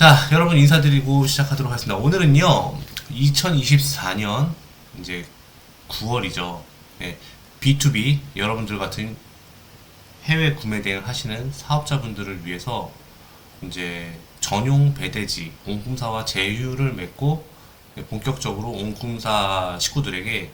자, 여러분 인사드리고 시작하도록 하겠습니다. 오늘은요, 2024년 이제 9월이죠. 네, B2B 여러분들 같은 해외 구매 대행 하시는 사업자분들을 위해서 이제 전용 배대지 옹꿈사와 제휴를 맺고 본격적으로 옹꿈사 식구들에게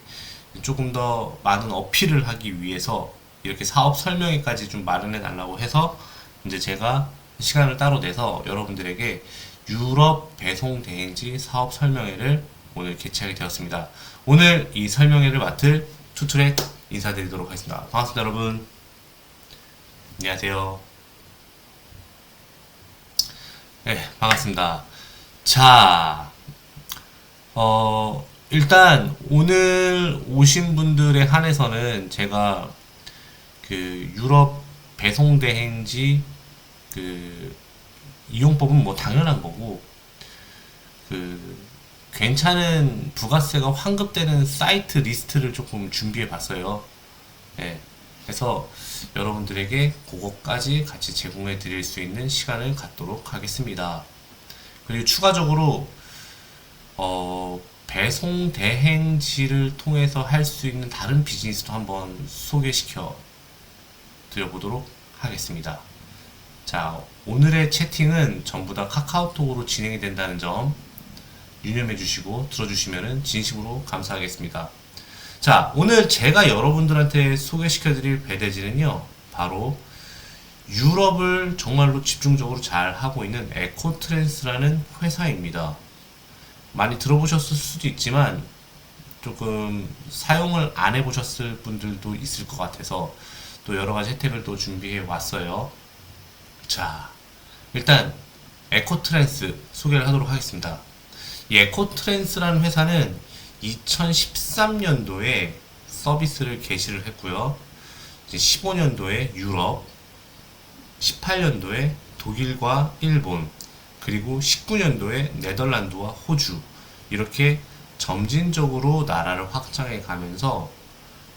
조금 더 많은 어필을 하기 위해서 이렇게 사업 설명회까지 좀 마련해 달라고 해서 이제 제가 시간을 따로 내서 여러분들에게 유럽 배송 대행지 사업 설명회를 오늘 개최하게 되었습니다. 오늘 이 설명회를 맡을 투트랙 인사드리도록 하겠습니다. 반갑습니다, 여러분. 안녕하세요. 네, 반갑습니다. 자, 일단 오늘 오신 분들에 한해서는 제가 그 유럽 배송 대행지 그 이용법은 뭐 당연한 거고 그 괜찮은 부가세가 환급되는 사이트 리스트를 조금 준비해 봤어요. 예. 그래서 여러분들에게 그것까지 같이 제공해 드릴 수 있는 시간을 갖도록 하겠습니다. 그리고 추가적으로 배송 대행지를 통해서 할 수 있는 다른 비즈니스도 한번 소개시켜 드려보도록 하겠습니다. 자, 오늘의 채팅은 전부 다 카카오톡으로 진행이 된다는 점 유념해 주시고 들어주시면 진심으로 감사하겠습니다. 자, 오늘 제가 여러분들한테 소개시켜 드릴 배대지는요, 바로 유럽을 정말로 집중적으로 잘 하고 있는 에코트랜스라는 회사입니다. 많이 들어보셨을 수도 있지만 조금 사용을 안 해보셨을 분들도 있을 것 같아서 또 여러가지 혜택을 또 준비해 왔어요. 자, 일단 에코트랜스 소개를 하도록 하겠습니다. 이 에코트랜스라는 회사는 2013년도에 서비스를 개시를 했고요. 이제 15년도에 유럽, 18년도에 독일과 일본, 그리고 19년도에 네덜란드와 호주, 이렇게 점진적으로 나라를 확장해 가면서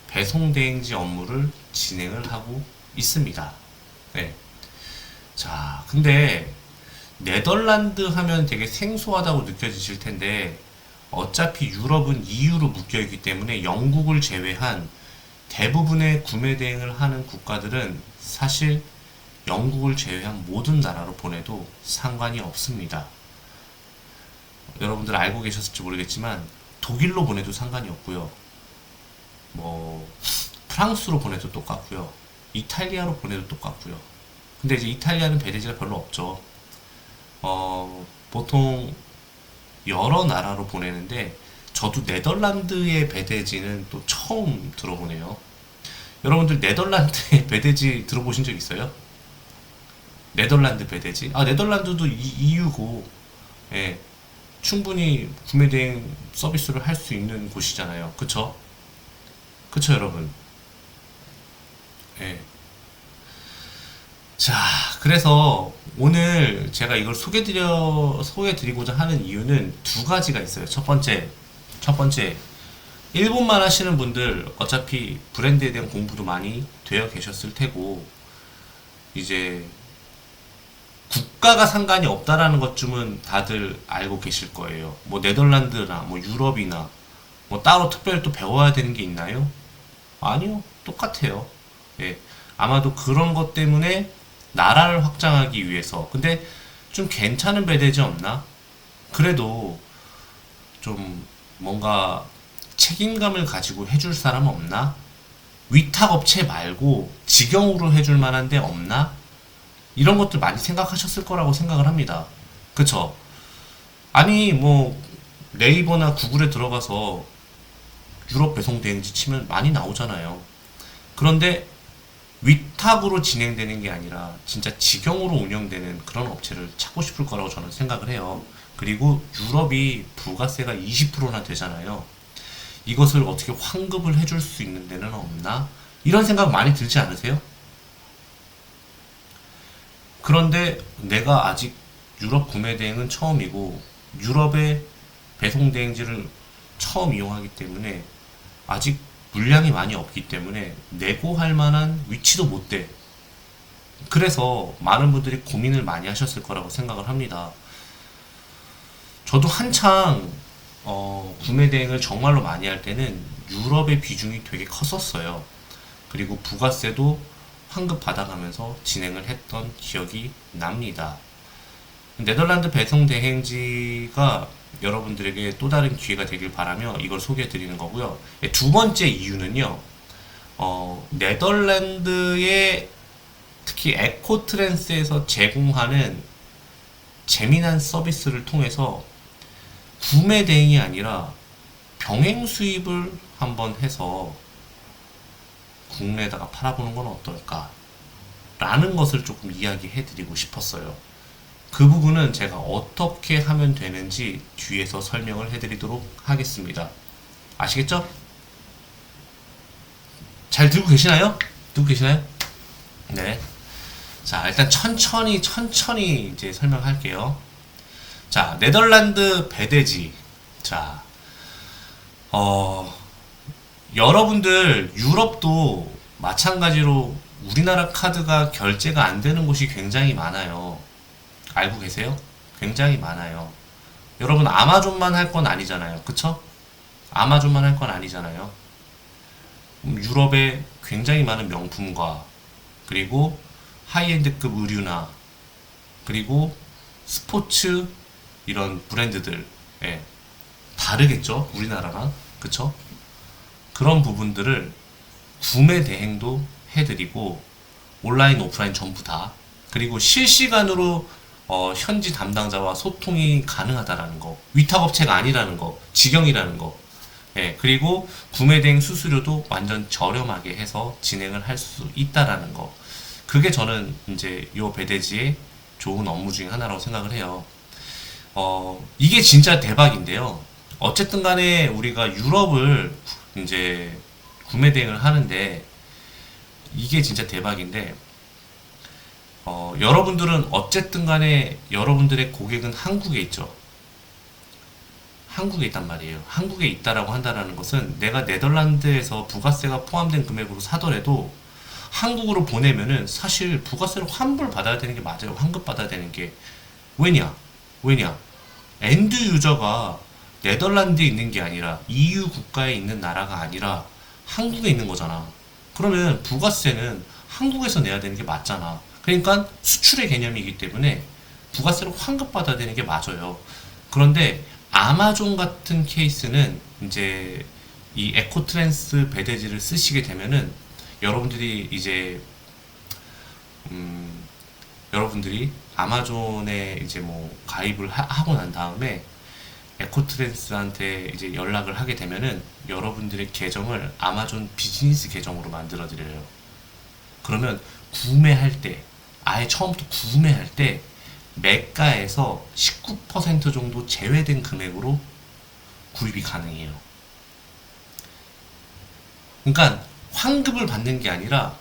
배송 대행지 업무를 진행을 하고 있습니다. 네. 자, 근데 네덜란드 하면 되게 생소하다고 느껴지실 텐데 어차피 유럽은 EU로 묶여 있기 때문에 영국을 제외한 대부분의 구매 대행을 하는 국가들은 사실 영국을 제외한 모든 나라로 보내도 상관이 없습니다. 여러분들 알고 계셨을지 모르겠지만 독일로 보내도 상관이 없고요. 뭐 프랑스로 보내도 똑같고요. 이탈리아로 보내도 똑같고요. 근데 이제 이탈리아는 배대지가 별로 없죠. 보통 여러 나라로 보내는데 저도 네덜란드의 배대지는 또 처음 들어보네요. 여러분들 네덜란드의 배대지 들어보신 적 있어요? 네덜란드 배대지? 아, 네덜란드도 EU고, 예, 충분히 구매대행 서비스를 할 수 있는 곳이잖아요. 그쵸? 그쵸, 여러분? 예. 자, 그래서 오늘 제가 이걸 소개드리고자 하는 이유는 두 가지가 있어요. 첫 번째, 일본만 하시는 분들 어차피 브랜드에 대한 공부도 많이 되어 계셨을 테고, 이제 국가가 상관이 없다라는 것쯤은 다들 알고 계실 거예요. 뭐 네덜란드나 뭐 유럽이나 뭐 따로 특별히 또 배워야 되는 게 있나요? 아니요. 똑같아요. 예. 아마도 그런 것 때문에 나라를 확장하기 위해서. 근데 좀 괜찮은 배대지 없나? 그래도 좀 뭔가 책임감을 가지고 해줄 사람 없나? 위탁업체 말고 직영으로 해줄 만한 데 없나? 이런 것들 많이 생각하셨을 거라고 생각을 합니다. 그쵸? 아니, 뭐, 네이버나 구글에 들어가서 유럽 배송 대행지 치면 많이 나오잖아요. 그런데 위탁으로 진행되는 게 아니라 진짜 직영으로 운영되는 그런 업체를 찾고 싶을 거라고 저는 생각을 해요. 그리고 유럽이 부가세가 20%나 되잖아요. 이것을 어떻게 환급을 해줄 수 있는 데는 없나? 이런 생각 많이 들지 않으세요? 그런데 내가 아직 유럽 구매 대행은 처음이고 유럽의 배송 대행지를 처음 이용하기 때문에 아직 물량이 많이 없기 때문에 내고할 만한 위치도 못 돼. 그래서 많은 분들이 고민을 많이 하셨을 거라고 생각을 합니다. 저도 한창 구매 대행을 정말로 많이 할 때는 유럽의 비중이 되게 컸었어요. 그리고 부가세도 환급 받아가면서 진행을 했던 기억이 납니다. 네덜란드 배송 대행지가 여러분들에게 또 다른 기회가 되길 바라며 이걸 소개해 드리는 거고요. 두 번째 이유는요, 네덜란드의 특히 에코트랜스에서 제공하는 재미난 서비스를 통해서 구매 대행이 아니라 병행 수입을 한번 해서 국내에다가 팔아보는 건 어떨까? 라는 것을 조금 이야기해 드리고 싶었어요. 그 부분은 제가 어떻게 하면 되는지 뒤에서 설명을 해 드리도록 하겠습니다. 아시겠죠? 잘 들고 계시나요? 듣고 계시나요? 네. 자, 일단 천천히 이제 설명할게요. 자, 네덜란드 배대지. 자, 여러분들 유럽도 마찬가지로 우리나라 카드가 결제가 안 되는 곳이 굉장히 많아요. 알고 계세요? 굉장히 많아요. 여러분 아마존만 할 건 아니잖아요. 그쵸? 아마존만 할 건 아니잖아요. 유럽에 굉장히 많은 명품과 그리고 하이엔드급 의류나 그리고 스포츠 이런 브랜드들, 예, 다르겠죠? 우리나라랑. 그쵸? 그런 부분들을 구매 대행도 해드리고 온라인 오프라인 전부 다, 그리고 실시간으로 현지 담당자와 소통이 가능하다라는 거, 위탁업체가 아니라는 거, 직영이라는 거, 예, 그리고 구매 대행 수수료도 완전 저렴하게 해서 진행을 할 수 있다라는 거, 그게 저는 이제 요 배대지의 좋은 업무 중에 하나라고 생각을 해요. 이게 진짜 대박인데요. 어쨌든 간에 우리가 유럽을 이제 구매 대행을 하는데 이게 진짜 대박인데, 여러분들은 어쨌든 간에 여러분들의 고객은 한국에 있죠. 한국에 있단 말이에요. 한국에 있다라고 한다라는 것은 내가 네덜란드에서 부가세가 포함된 금액으로 사더라도 한국으로 보내면은 사실 부가세를 환불 받아야 되는 게 맞아요. 환급 받아야 되는 게. 왜냐? 엔드 유저가 네덜란드에 있는 게 아니라 EU 국가에 있는 나라가 아니라 한국에 있는 거잖아. 그러면 부가세는 한국에서 내야 되는 게 맞잖아. 그러니까 수출의 개념이기 때문에 부가세를 환급 받아야 되는 게 맞아요. 그런데 아마존 같은 케이스는 이제 이 에코트랜스 배대지를 쓰시게 되면은 여러분들이 이제 여러분들이 아마존에 이제 뭐 가입을 하고 난 다음에 에코트랜스한테 이제 연락을 하게 되면은 여러분들의 계정을 아마존 비즈니스 계정으로 만들어 드려요. 그러면 구매할 때, 아예 처음부터 구매할 때 매가에서 19% 정도 제외된 금액으로 구입이 가능해요. 그러니까 환급을 받는 게 아니라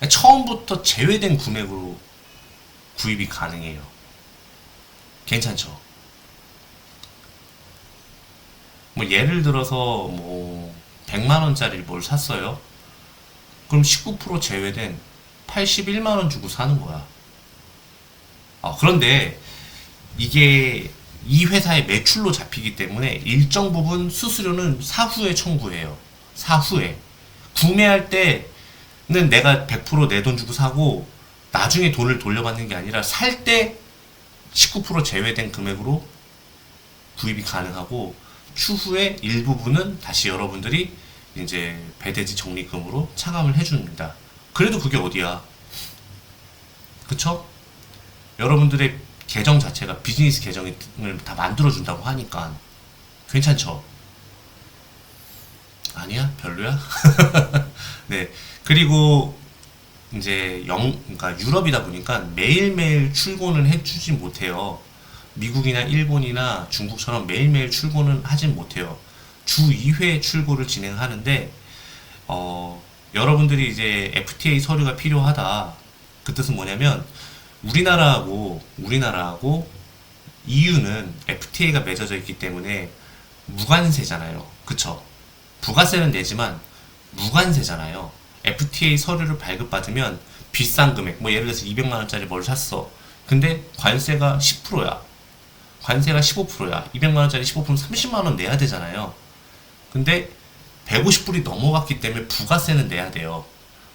처음부터 제외된 금액으로 구입이 가능해요. 괜찮죠? 뭐 예를 들어서 뭐 100만 원짜리 뭘 샀어요. 그럼 19% 제외된 81만 원 주고 사는 거야. 그런데 이게 이 회사의 매출로 잡히기 때문에 일정 부분 수수료는 사후에 청구해요. 사후에. 구매할 때는 내가 100% 내 돈 주고 사고 나중에 돈을 돌려받는 게 아니라 살 때 19% 제외된 금액으로 구입이 가능하고, 추후에 일부분은 다시 여러분들이 이제 배대지 적립금으로 차감을 해줍니다. 그래도 그게 어디야? 그쵸? 여러분들의 계정 자체가 비즈니스 계정을 다 만들어준다고 하니까 괜찮죠? 아니야? 별로야? 네. 그리고 이제 그러니까 유럽이다 보니까 매일매일 출고는 해주진 못해요. 미국이나 일본이나 중국처럼 매일매일 출고는 하진 못해요. 주 2회 출고를 진행하는데, 여러분들이 이제 FTA 서류가 필요하다. 그 뜻은 뭐냐면, 우리나라하고 EU는 FTA가 맺어져 있기 때문에 무관세잖아요. 그쵸? 부가세는 내지만 무관세잖아요. FTA 서류를 발급받으면 비싼 금액, 뭐 예를 들어서 200만 원짜리 뭘 샀어. 근데 관세가 10%야. 관세가 15%야. 200만원짜리 15%면 30만원 내야 되잖아요. 근데 150불이 넘어갔기 때문에 부가세는 내야 돼요.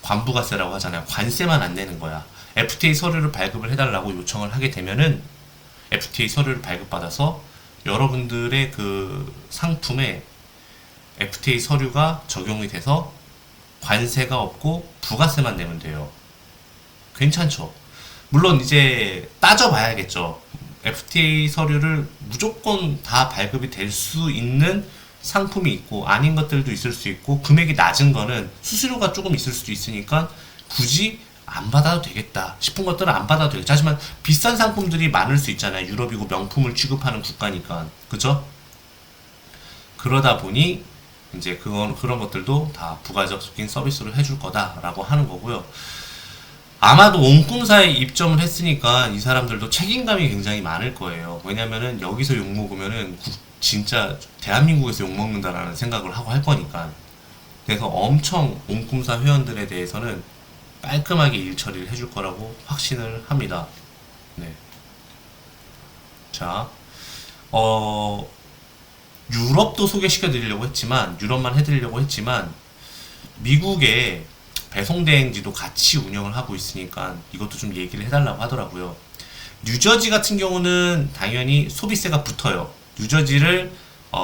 관부가세라고 하잖아요. 관세만 안 내는 거야. FTA 서류를 발급을 해달라고 요청을 하게 되면은 FTA 서류를 발급받아서 여러분들의 그 상품에 FTA 서류가 적용이 돼서 관세가 없고 부가세만 내면 돼요. 괜찮죠? 물론 이제 따져봐야겠죠. FTA 서류를 무조건 다 발급이 될 수 있는 상품이 있고 아닌 것들도 있을 수 있고 금액이 낮은 거는 수수료가 조금 있을 수도 있으니까 굳이 안 받아도 되겠다 싶은 것들은 안 받아도 되겠죠. 하지만 비싼 상품들이 많을 수 있잖아요. 유럽이고 명품을 취급하는 국가니까. 그죠? 그러다 보니 이제 그런 것들도 다 부가적인 서비스로 해줄 거다라고 하는 거고요. 아마도 옹꿈사에 입점을 했으니까 이 사람들도 책임감이 굉장히 많을 거예요. 왜냐면은 여기서 욕먹으면은 진짜 대한민국에서 욕먹는다라는 생각을 하고 할 거니까. 그래서 엄청 옹꿈사 회원들에 대해서는 깔끔하게 일 처리를 해줄 거라고 확신을 합니다. 네. 자, 유럽도 소개시켜 드리려고 했지만, 유럽만 해드리려고 했지만, 미국에 배송대행지도 같이 운영을 하고 있으니까 이것도 좀 얘기를 해달라고 하더라고요. 뉴저지 같은 경우는 당연히 소비세가 붙어요. 뉴저지를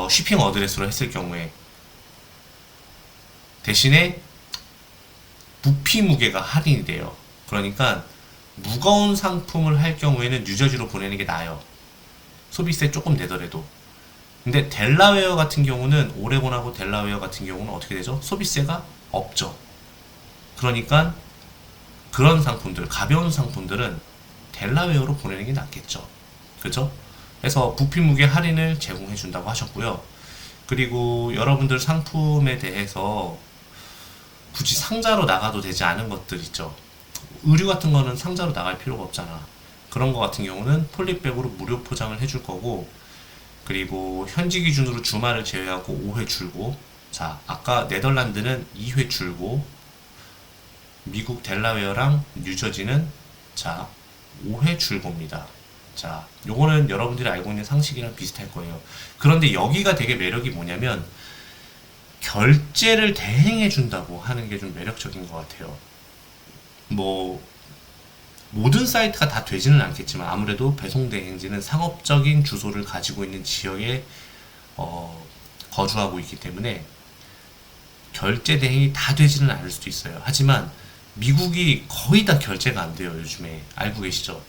쉬핑 어드레스로 했을 경우에 대신에 부피 무게가 할인이 돼요. 그러니까 무거운 상품을 할 경우에는 뉴저지로 보내는 게 나아요. 소비세 조금 내더라도. 근데 델라웨어 같은 경우는 오레곤하고 델라웨어 같은 경우는 어떻게 되죠? 소비세가 없죠. 그러니까 그런 상품들, 가벼운 상품들은 델라웨어로 보내는 게 낫겠죠. 그죠? 그래서 부피 무게 할인을 제공해 준다고 하셨고요. 그리고 여러분들 상품에 대해서 굳이 상자로 나가도 되지 않은 것들 있죠. 의류 같은 거는 상자로 나갈 필요가 없잖아. 그런 거 같은 경우는 폴리백으로 무료 포장을 해줄 거고, 그리고 현지 기준으로 주말을 제외하고 5회 출고. 자, 아까 네덜란드는 2회 출고, 미국 델라웨어랑 뉴저지는 자 5회 출고입니다. 자, 요거는 여러분들이 알고 있는 상식이랑 비슷할 거예요. 그런데 여기가 되게 매력이 뭐냐면 결제를 대행해 준다고 하는 게 좀 매력적인 것 같아요. 뭐 모든 사이트가 다 되지는 않겠지만 아무래도 배송 대행지는 상업적인 주소를 가지고 있는 지역에 거주하고 있기 때문에 결제 대행이 다 되지는 않을 수도 있어요. 하지만 미국이 거의 다 결제가 안 돼요. 요즘에 알고 계시죠?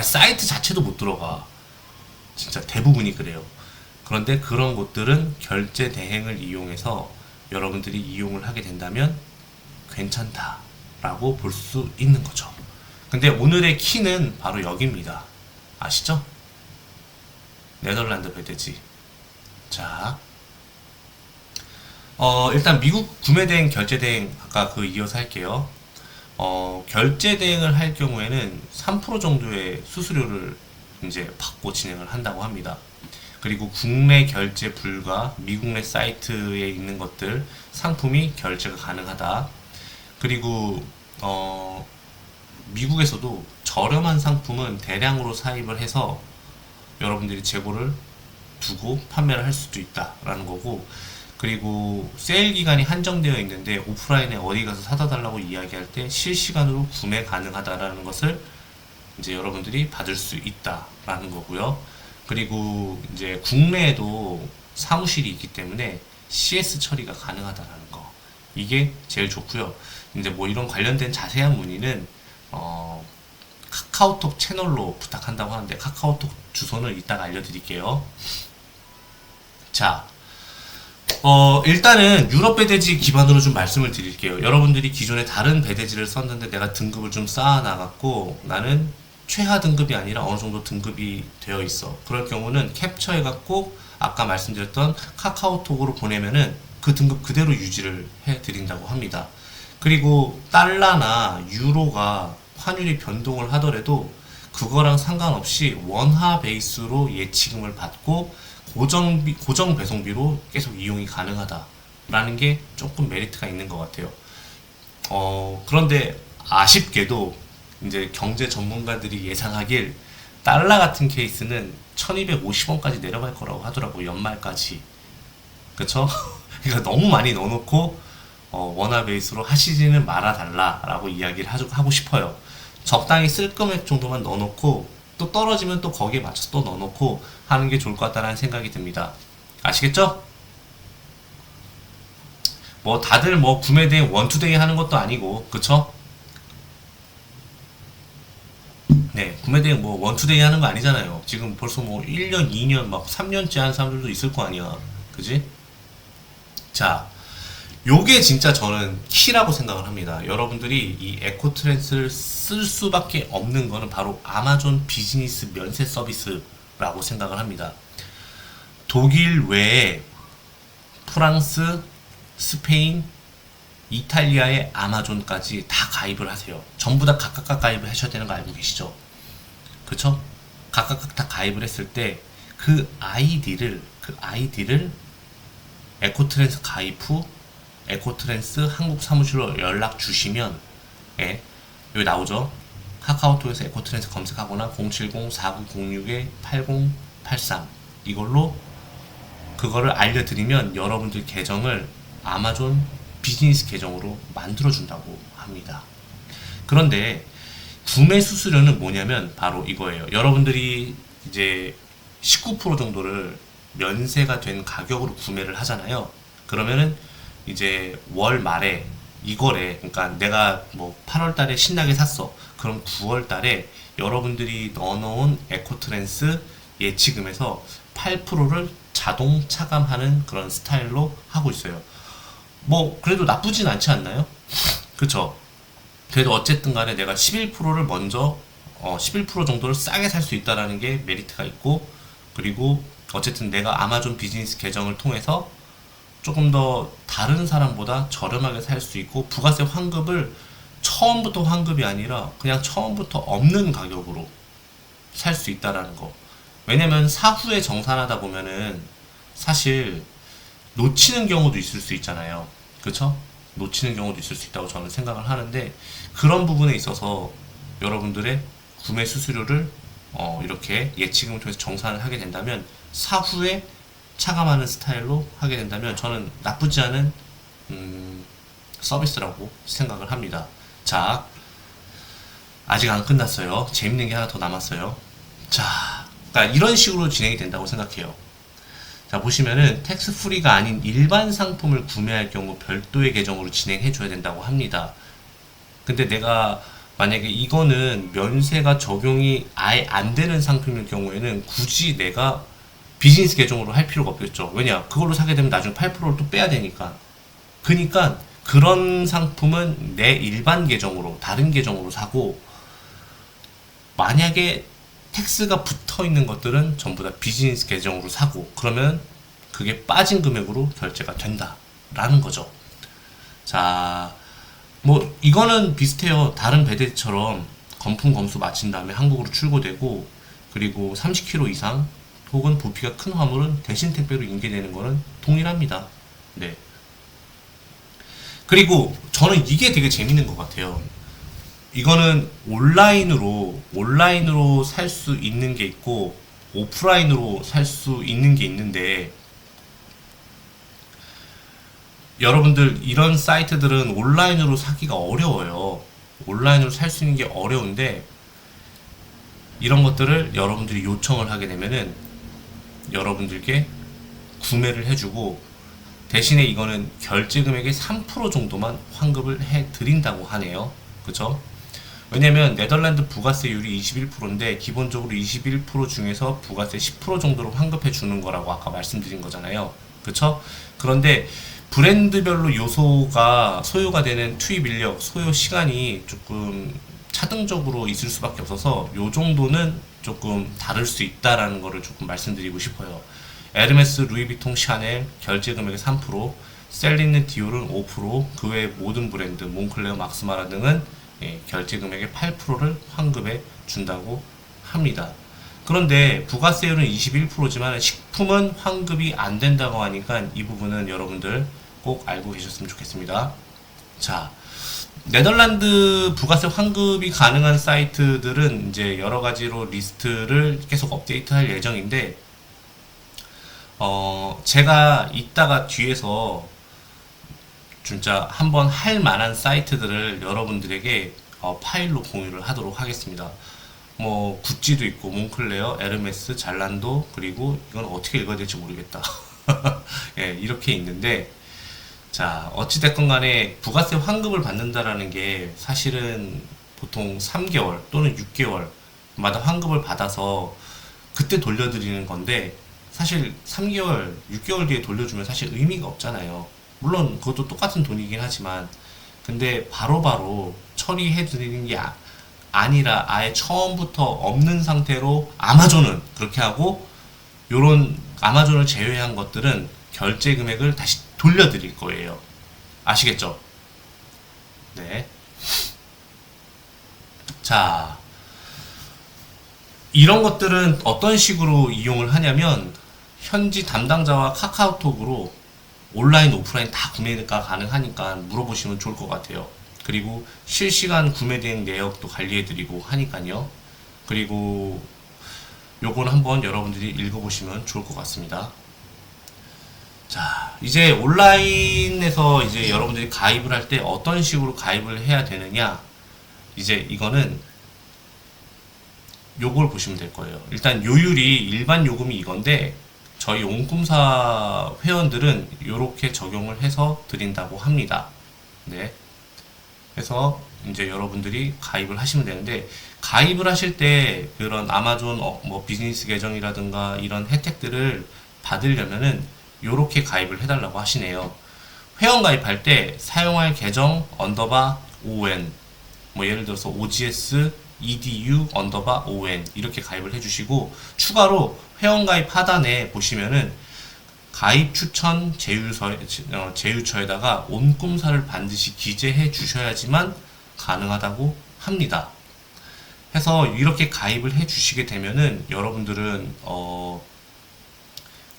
사이트 자체도 못 들어가. 진짜 대부분이 그래요. 그런데 그런 곳들은 결제 대행을 이용해서 여러분들이 이용을 하게 된다면 괜찮다라고 볼 수 있는 거죠. 근데 오늘의 키는 바로 여기입니다. 아시죠? 네덜란드 배대지. 자, 일단 미국 구매대행, 결제대행 아까 이어서 할게요. 결제대행을 할 경우에는 3% 정도의 수수료를 이제 받고 진행을 한다고 합니다. 그리고 국내 결제 불가, 미국 내 사이트에 있는 것들 상품이 결제가 가능하다. 그리고 미국에서도 저렴한 상품은 대량으로 사입을 해서 여러분들이 재고를 두고 판매를 할 수도 있다라는 거고, 그리고 세일 기간이 한정되어 있는데 오프라인에 어디 가서 사다 달라고 이야기할 때 실시간으로 구매 가능하다라는 것을 이제 여러분들이 받을 수 있다라는 거고요. 그리고 이제 국내에도 사무실이 있기 때문에 CS 처리가 가능하다라는 거, 이게 제일 좋고요. 이제 뭐 이런 관련된 자세한 문의는 카카오톡 채널로 부탁한다고 하는데 카카오톡 주소는 이따가 알려드릴게요. 자, 일단은 유럽 배대지 기반으로 좀 말씀을 드릴게요. 여러분들이 기존에 다른 배대지를 썼는데 내가 등급을 좀 쌓아 나갔고 나는 최하 등급이 아니라 어느 정도 등급이 되어 있어. 그럴 경우는 캡처해 갖고 아까 말씀드렸던 카카오톡으로 보내면은 그 등급 그대로 유지를 해 드린다고 합니다. 그리고 달러나 유로가 환율이 변동을 하더라도 그거랑 상관없이 원화 베이스로 예치금을 받고 고정 배송비로 계속 이용이 가능하다라는 게 조금 메리트가 있는 것 같아요. 그런데 아쉽게도 이제 경제 전문가들이 예상하길 달러 같은 케이스는 1250원까지 내려갈 거라고 하더라고, 연말까지. 그쵸? 그러니까 너무 많이 넣어놓고 원화 베이스로 하시지는 말아달라라고 이야기를 하고 싶어요. 적당히 쓸 금액 정도만 넣어놓고 또 떨어지면 또 거기에 맞춰서 또 넣어놓고 하는 게 좋을 것 같다는 생각이 듭니다. 아시겠죠? 뭐 다들 뭐 구매 대행 원투데이 하는 것도 아니고, 그쵸? 네, 구매 대행 뭐 원투데이 하는 거 아니잖아요. 지금 벌써 뭐 1년, 2년, 막 3년째 하는 사람들도 있을 거 아니야. 그지? 자, 요게 진짜 저는 키라고 생각을 합니다. 여러분들이 이 에코트랜스를 쓸 수밖에 없는 거는 바로 아마존 비즈니스 면세 서비스라고 생각을 합니다. 독일 외에 프랑스, 스페인, 이탈리아의 아마존까지 다 가입을 하세요. 전부 다 각각 가입을 하셔야 되는 거 알고 계시죠? 그쵸? 각각 다 가입을 했을 때 그 아이디를 에코트랜스 가입 후 에코트랜스 한국 사무실로 연락 주시면, 예, 여기 나오죠? 카카오톡에서 에코트랜스 검색하거나 070-4906-8083 이걸로 그거를 알려드리면 여러분들 계정을 아마존 비즈니스 계정으로 만들어준다고 합니다. 그런데 구매 수수료는 뭐냐면 바로 이거예요. 여러분들이 이제 19% 정도를 면세가 된 가격으로 구매를 하잖아요. 그러면은 이제 월 말에 이거래, 그러니까 내가 뭐 8월 달에 신나게 샀어. 그럼 9월 달에 여러분들이 넣어놓은 에코트랜스 예치금에서 8%를 자동 차감하는 그런 스타일로 하고 있어요. 뭐 그래도 나쁘진 않지 않나요? 그쵸? 그래도 어쨌든 간에 내가 11%를 먼저 11% 정도를 싸게 살 수 있다라는 게 메리트가 있고, 그리고 어쨌든 내가 아마존 비즈니스 계정을 통해서 조금 더 다른 사람보다 저렴하게 살 수 있고, 부가세 환급을 처음부터 환급이 아니라 그냥 처음부터 없는 가격으로 살 수 있다라는 거. 왜냐면 사후에 정산하다 보면은 사실 놓치는 경우도 있을 수 있잖아요. 그쵸? 놓치는 경우도 있을 수 있다고 저는 생각을 하는데, 그런 부분에 있어서 여러분들의 구매 수수료를 이렇게 예치금을 통해서 정산을 하게 된다면, 사후에 차감하는 스타일로 하게 된다면 저는 나쁘지 않은 서비스라고 생각을 합니다. 자, 아직 안 끝났어요. 재밌는 게 하나 더 남았어요. 자, 그러니까 이런 식으로 진행이 된다고 생각해요. 자, 보시면은 텍스 프리가 아닌 일반 상품을 구매할 경우 별도의 계정으로 진행해 줘야 된다고 합니다. 근데 내가 만약에 이거는 면세가 적용이 아예 안 되는 상품일 경우에는 굳이 내가 비즈니스 계정으로 할 필요가 없겠죠. 왜냐? 그걸로 사게 되면 나중에 8%를 또 빼야 되니까. 그러니까 그런 상품은 내 일반 계정으로, 다른 계정으로 사고, 만약에 텍스가 붙어 있는 것들은 전부 다 비즈니스 계정으로 사고, 그러면 그게 빠진 금액으로 결제가 된다라는 거죠. 자, 뭐 이거는 비슷해요. 다른 배대처럼 검품 검수 마친 다음에 한국으로 출고되고, 그리고 30kg 이상 혹은 부피가 큰 화물은 대신 택배로 인계되는 거는 동일합니다. 네. 그리고 저는 이게 되게 재밌는 것 같아요. 이거는 온라인으로 살 수 있는 게 있고 오프라인으로 살 수 있는 게 있는데, 여러분들 이런 사이트들은 온라인으로 사기가 어려워요. 온라인으로 살 수 있는 게 어려운데, 이런 것들을 여러분들이 요청을 하게 되면은 여러분들께 구매를 해주고, 대신에 이거는 결제 금액의 3% 정도만 환급을 해 드린다고 하네요. 그쵸? 왜냐면 네덜란드 부가세율이 21%인데 기본적으로 21% 중에서 부가세 10% 정도로 환급해 주는 거라고 아까 말씀드린 거잖아요. 그쵸? 그런데 브랜드별로 요소가 소요가 되는 투입 인력, 소요 시간이 조금 차등적으로 있을 수밖에 없어서 요 정도는 조금 다를 수 있다라는 거를 조금 말씀드리고 싶어요. 에르메스, 루이비통, 샤넬 결제 금액의 3%, 셀린느, 디올은 5%, 그 외 모든 브랜드, 몽클레어, 막스마라 등은 결제 금액의 8%를 환급해 준다고 합니다. 그런데 부가세율은 21%지만 식품은 환급이 안 된다고 하니까 이 부분은 여러분들 꼭 알고 계셨으면 좋겠습니다. 자, 네덜란드 부가세 환급이 가능한 사이트들은 이제 여러 가지로 리스트를 계속 업데이트할 예정인데, 제가 이따가 뒤에서 진짜 한번 할 만한 사이트들을 여러분들에게 파일로 공유를 하도록 하겠습니다. 뭐 구찌도 있고 몽클레어, 에르메스, 잘란도, 그리고 이건 어떻게 읽어야 될지 모르겠다. 예, 이렇게 있는데, 자, 어찌됐건 간에 부가세 환급을 받는다라는 게 사실은 보통 3개월 또는 6개월마다 환급을 받아서 그때 돌려드리는 건데, 사실 3개월, 6개월 뒤에 돌려주면 사실 의미가 없잖아요. 물론 그것도 똑같은 돈이긴 하지만, 근데 바로바로 처리해 드리는 게 아니라 아예 처음부터 없는 상태로 아마존은 그렇게 하고, 요런 아마존을 제외한 것들은 결제 금액을 다시 돌려드릴 거예요. 아시겠죠? 네. 자, 이런 것들은 어떤 식으로 이용을 하냐면, 현지 담당자와 카카오톡으로 온라인, 오프라인 다 구매가 가능하니까 물어보시면 좋을 것 같아요. 그리고 실시간 구매 대행 내역도 관리해드리고 하니까요. 그리고 요건 한번 여러분들이 읽어보시면 좋을 것 같습니다. 자, 이제 온라인에서 이제 여러분들이 가입을 할 때 어떤 식으로 가입을 해야 되느냐, 이제 이거는 요걸 보시면 될 거예요. 일단 요율이 일반 요금이 이건데, 저희 용꿈사 회원들은 요렇게 적용을 해서 드린다고 합니다. 네. 그래서 이제 여러분들이 가입을 하시면 되는데, 가입을 하실 때 그런 아마존 뭐 비즈니스 계정이라든가 이런 혜택들을 받으려면은 요렇게 가입을 해달라고 하시네요. 회원 가입할 때 사용할 계정 언더바 on, 뭐 예를 들어서 OGS edu 언더바 on 이렇게 가입을 해주시고, 추가로 회원 가입 하단에 보시면은 가입 추천 제휴처에다가 온꿈사를 반드시 기재해 주셔야지만 가능하다고 합니다. 해서 이렇게 가입을 해 주시게 되면은 여러분들은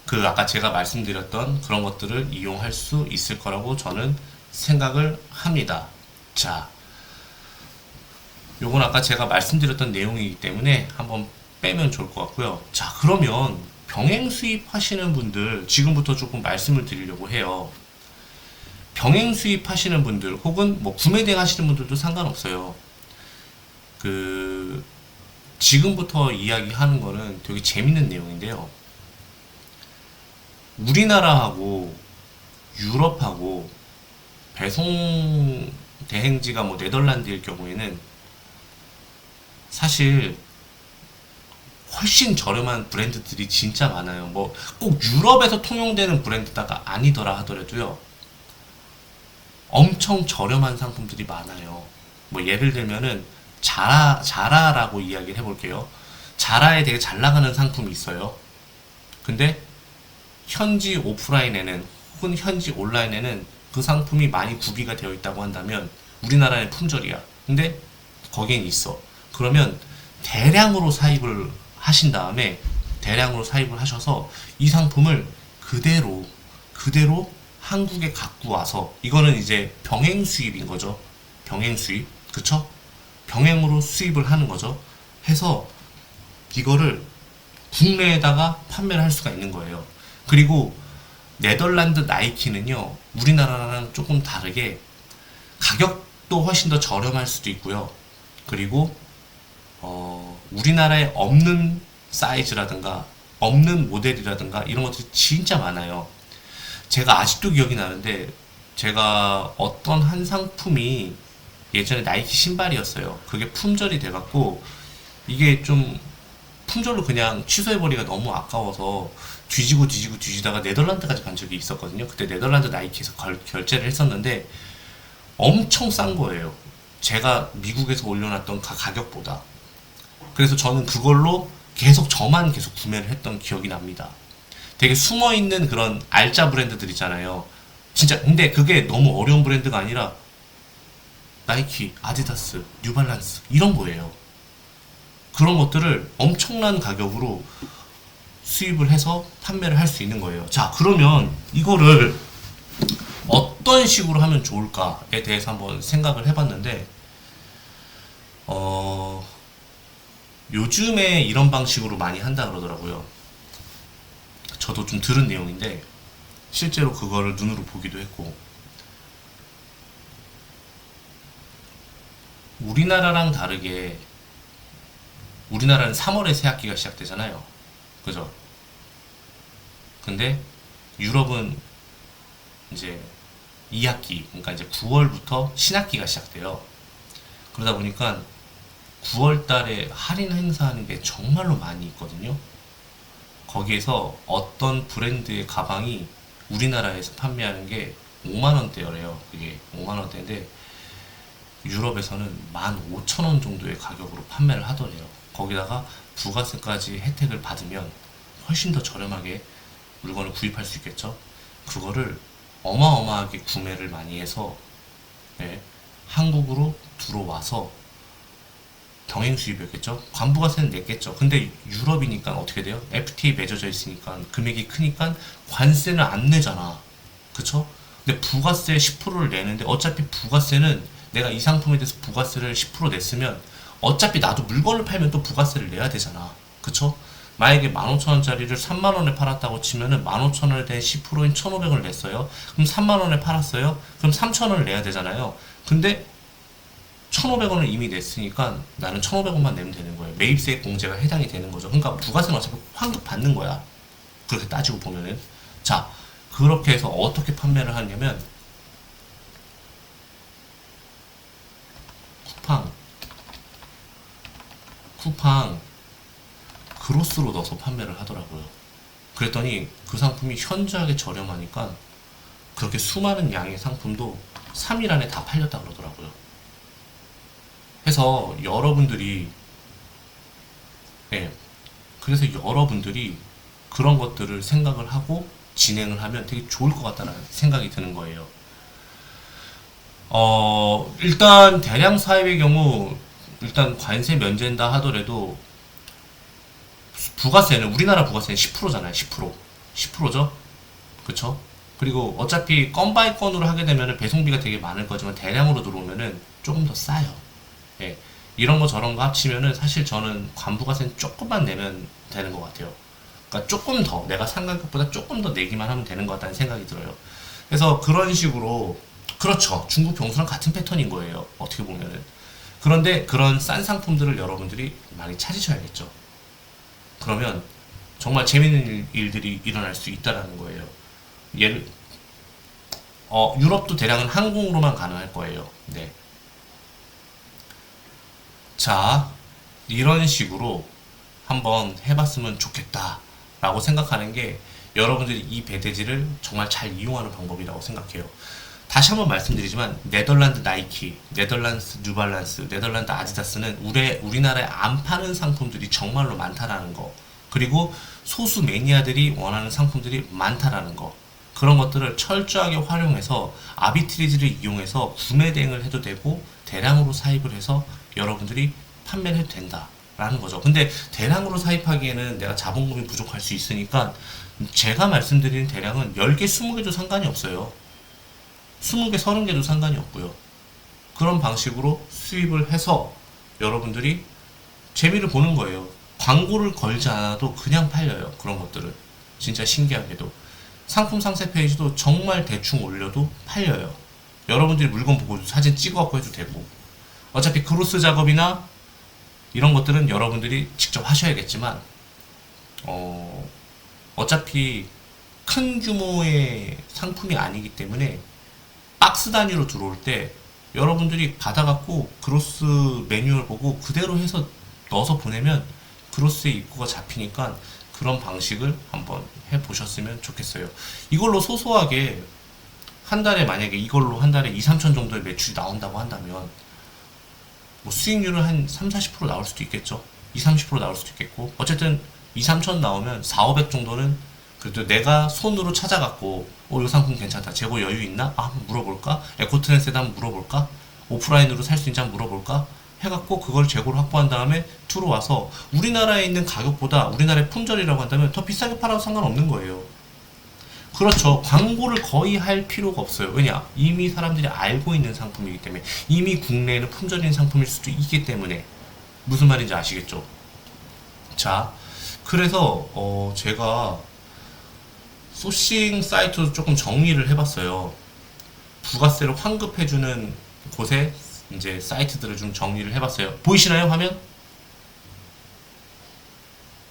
그 아까 제가 말씀드렸던 그런 것들을 이용할 수 있을 거라고 저는 생각을 합니다. 자, 요건 아까 제가 말씀드렸던 내용이기 때문에 한번 빼면 좋을 것 같고요. 자, 그러면 병행 수입 하시는 분들 지금부터 조금 말씀을 드리려고 해요. 병행 수입 하시는 분들 혹은 뭐 구매 대행 하시는 분들도 상관없어요. 그 지금부터 이야기하는 거는 되게 재밌는 내용인데요. 우리나라하고 유럽하고 배송 대행지가 뭐 네덜란드일 경우에는 사실 훨씬 저렴한 브랜드들이 진짜 많아요. 뭐 꼭 유럽에서 통용되는 브랜드다가 아니더라 하더라도요, 엄청 저렴한 상품들이 많아요. 뭐 예를 들면은 자라라고 이야기를 해볼게요. 자라에 되게 잘 나가는 상품이 있어요. 근데 현지 오프라인에는 혹은 현지 온라인에는 그 상품이 많이 구비가 되어 있다고 한다면 우리나라의 품절이야. 근데 거기엔 있어. 그러면 대량으로 사입을 하신 다음에 대량으로 사입을 하셔서 이 상품을 그대로 한국에 갖고 와서, 이거는 이제 병행 수입인 거죠. 병행 수입. 그쵸? 병행으로 수입을 하는 거죠. 해서 이거를 국내에다가 판매를 할 수가 있는 거예요. 그리고 네덜란드 나이키는요, 우리나라랑 조금 다르게 가격도 훨씬 더 저렴할 수도 있고요. 그리고 우리나라에 없는 사이즈라든가 없는 모델이라든가 이런 것들이 진짜 많아요. 제가 아직도 기억이 나는데, 제가 어떤 한 상품이 예전에 나이키 신발이었어요. 그게 품절이 돼갖고 이게 좀 품절로 그냥 취소해버리기가 너무 아까워서 뒤지다가 네덜란드까지 간 적이 있었거든요. 그때 네덜란드 나이키에서 결제를 했었는데 엄청 싼 거예요. 제가 미국에서 올려놨던 가격보다. 그래서 저는 그걸로 저만 계속 구매를 했던 기억이 납니다. 되게 숨어있는 그런 알짜 브랜드들 있잖아요. 진짜 근데 그게 너무 어려운 브랜드가 아니라 나이키, 아디다스, 뉴발란스 이런 거예요. 그런 것들을 엄청난 가격으로 수입을 해서 판매를 할 수 있는 거예요. 자, 그러면 이거를 어떤 식으로 하면 좋을까에 대해서 한번 생각을 해봤는데, 요즘에 이런 방식으로 많이 한다 그러더라고요. 저도 좀 들은 내용인데, 실제로 그거를 눈으로 보기도 했고, 우리나라랑 다르게, 우리나라는 3월에 새학기가 시작되잖아요. 그죠? 근데 유럽은 이제 2학기, 그러니까 이제 9월부터 신학기가 시작돼요. 그러다 보니까 9월 달에 할인 행사하는 게 정말로 많이 있거든요. 거기에서 어떤 브랜드의 가방이 우리나라에서 판매하는 게 5만 원대래요. 그게 5만 원대인데 유럽에서는 15,000원 정도의 가격으로 판매를 하더래요. 거기다가 부가세까지 혜택을 받으면 훨씬 더 저렴하게 물건을 구입할 수 있겠죠. 그거를 어마어마하게 구매를 많이 해서, 네, 한국으로 들어와서 병행 수입이었겠죠. 관부가세는 냈겠죠. 근데 유럽이니까 어떻게 돼요? FTA 맺어져 있으니까 금액이 크니까 관세는 안 내잖아. 그쵸? 근데 부가세 10%를 내는데 어차피 부가세는 내가 이 상품에 대해서 부가세를 10% 냈으면 어차피 나도 물건을 팔면 또 부가세를 내야 되잖아. 그쵸? 만약에 15,000원짜리를 3만원에 팔았다고 치면은 15,000원에 대한 10%인 1,500원을 냈어요. 그럼 3만원에 팔았어요. 그럼 3,000원을 내야 되잖아요. 근데 1,500원을 이미 냈으니까 나는 1,500원만 내면 되는 거예요. 매입세 공제가 해당이 되는 거죠. 그러니까 부가세는 어차피 환급 받는 거야. 그렇게 따지고 보면은. 자, 그렇게 해서 어떻게 판매를 하냐면 쿠팡 그로스로 넣어서 판매를 하더라고요. 그랬더니 그 상품이 현저하게 저렴하니까 그렇게 수많은 양의 상품도 3일 안에 다 팔렸다 그러더라고요. 해서 여러분들이, 예, 그래서 여러분들이 그런 것들을 생각을 하고 진행을 하면 되게 좋을 것 같다는 생각이 드는 거예요. 일단 대량 사입의 경우 일단 관세 면제한다 하더라도 부가세는 우리나라 부가세는 10%잖아요. 10%. 10%죠? 그쵸? 그리고 어차피 건 바이 건으로 하게 되면 배송비가 되게 많을 거지만 대량으로 들어오면은 조금 더 싸요. 예. 이런 거 저런 거 합치면은 사실 저는 관부가세는 조금만 내면 되는 것 같아요. 그러니까 조금 더 내가 산 가격보다 조금 더 내기만 하면 되는 것 같다는 생각이 들어요. 그래서 그런 식으로, 그렇죠. 중국 병수랑 같은 패턴인 거예요. 어떻게 보면은. 그런데 그런 싼 상품들을 여러분들이 많이 찾으셔야겠죠. 그러면 정말 재밌는 일들이 일어날 수 있다라는 거예요. 예를 유럽도 대략은 항공으로만 가능할 거예요. 네. 자, 이런 식으로 한번 해봤으면 좋겠다라고 생각하는 게 여러분들이 이 배대지를 정말 잘 이용하는 방법이라고 생각해요. 다시 한번 말씀드리지만 네덜란드 나이키, 네덜란드 뉴발란스, 네덜란드 아디다스는 우리나라에 안 파는 상품들이 정말로 많다라는 거, 그리고 소수 매니아들이 원하는 상품들이 많다라는 거, 그런 것들을 철저하게 활용해서 아비트리지를 이용해서 구매 대행을 해도 되고 대량으로 사입을 해서 여러분들이 판매를 해도 된다라는 거죠. 근데 대량으로 사입하기에는 내가 자본금이 부족할 수 있으니까 제가 말씀드리는 대량은 10개, 20개도 상관이 없어요. 20개, 30개도 상관이 없고요. 그런 방식으로 수입을 해서 여러분들이 재미를 보는 거예요. 광고를 걸지 않아도 그냥 팔려요. 그런 것들은. 진짜 신기하게도. 상품 상세 페이지도 정말 대충 올려도 팔려요. 여러분들이 물건 보고 사진 찍어갖고 해도 되고. 어차피 크로스 작업이나 이런 것들은 여러분들이 직접 하셔야겠지만, 어차피 큰 규모의 상품이 아니기 때문에 박스 단위로 들어올 때 여러분들이 받아갖고 그로스 매뉴얼 보고 그대로 해서 넣어서 보내면 그로스의 입구가 잡히니까 그런 방식을 한번 해보셨으면 좋겠어요. 이걸로 소소하게 한 달에 만약에 이걸로 한 달에 2, 3천 정도의 매출이 나온다고 한다면 뭐 수익률은 한 3, 40% 나올 수도 있겠죠. 2, 30% 나올 수도 있겠고 어쨌든 2, 3천 나오면 4, 500 정도는 그래도 내가 손으로 찾아갖고 이 상품 괜찮다. 재고 여유 있나? 한번 물어볼까? 에코트렌스에다 한번 물어볼까? 오프라인으로 살 수 있는지 한번 물어볼까? 해갖고 그걸 재고를 확보한 다음에 들어와서 우리나라에 있는 가격보다 우리나라의 품절이라고 한다면 더 비싸게 팔아도 상관없는 거예요. 그렇죠. 광고를 거의 할 필요가 없어요. 왜냐? 이미 사람들이 알고 있는 상품이기 때문에, 이미 국내에는 품절인 상품일 수도 있기 때문에. 무슨 말인지 아시겠죠? 자, 그래서 제가 소싱 사이트도 조금 정리를 해봤어요. 부가세를 환급해주는 곳에 이제 사이트들을 좀 정리를 해봤어요. 보이시나요, 화면?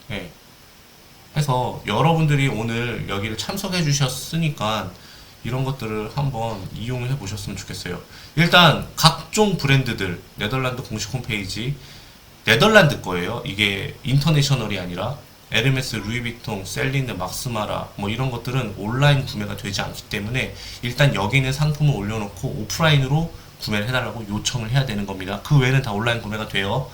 네. 해서 여러분들이 오늘 여기를 참석해 주셨으니까 이런 것들을 한번 이용해 보셨으면 좋겠어요. 일단 각종 브랜드들 네덜란드 공식 홈페이지, 네덜란드 거예요. 이게 인터내셔널이 아니라 에르메스, 루이비통, 셀린느, 막스마라 뭐 이런 것들은 온라인 구매가 되지 않기 때문에 일단 여기 있는 상품을 올려놓고 오프라인으로 구매를 해달라고 요청을 해야 되는 겁니다. 그 외에는 다 온라인 구매가 돼요.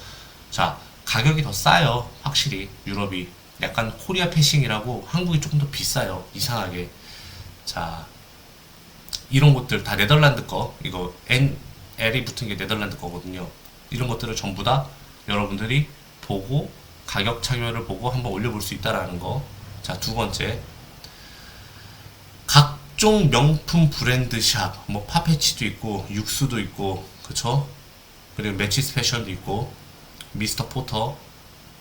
자, 가격이 더 싸요. 확실히 유럽이 약간 코리아 패싱이라고 한국이 조금 더 비싸요. 이상하게. 자, 이런 것들 다 네덜란드 거, 이거 L이 붙은 게 네덜란드 거거든요. 이런 것들을 전부 다 여러분들이 보고 가격 차별을 보고 한번 올려볼 수 있다라는 거. 자, 두 번째, 각종 명품 브랜드 샵, 뭐 파페치도 있고 육수도 있고, 그쵸? 그리고 매치스 패션도 있고 미스터 포터,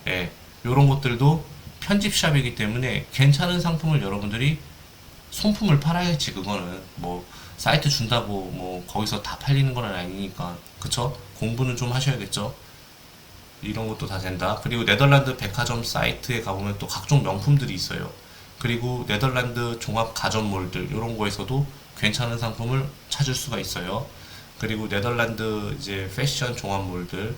예, 요런 것들도 편집샵이기 때문에 괜찮은 상품을 여러분들이 손품을 팔아야지. 그거는 뭐 사이트 준다고 뭐 거기서 다 팔리는 건 아니니까, 그쵸? 공부는 좀 하셔야겠죠. 이런 것도 다 된다. 그리고 네덜란드 백화점 사이트에 가보면 또 각종 명품들이 있어요. 그리고 네덜란드 종합 가전몰들 이런 거에서도 괜찮은 상품을 찾을 수가 있어요. 그리고 네덜란드 이제 패션 종합몰들,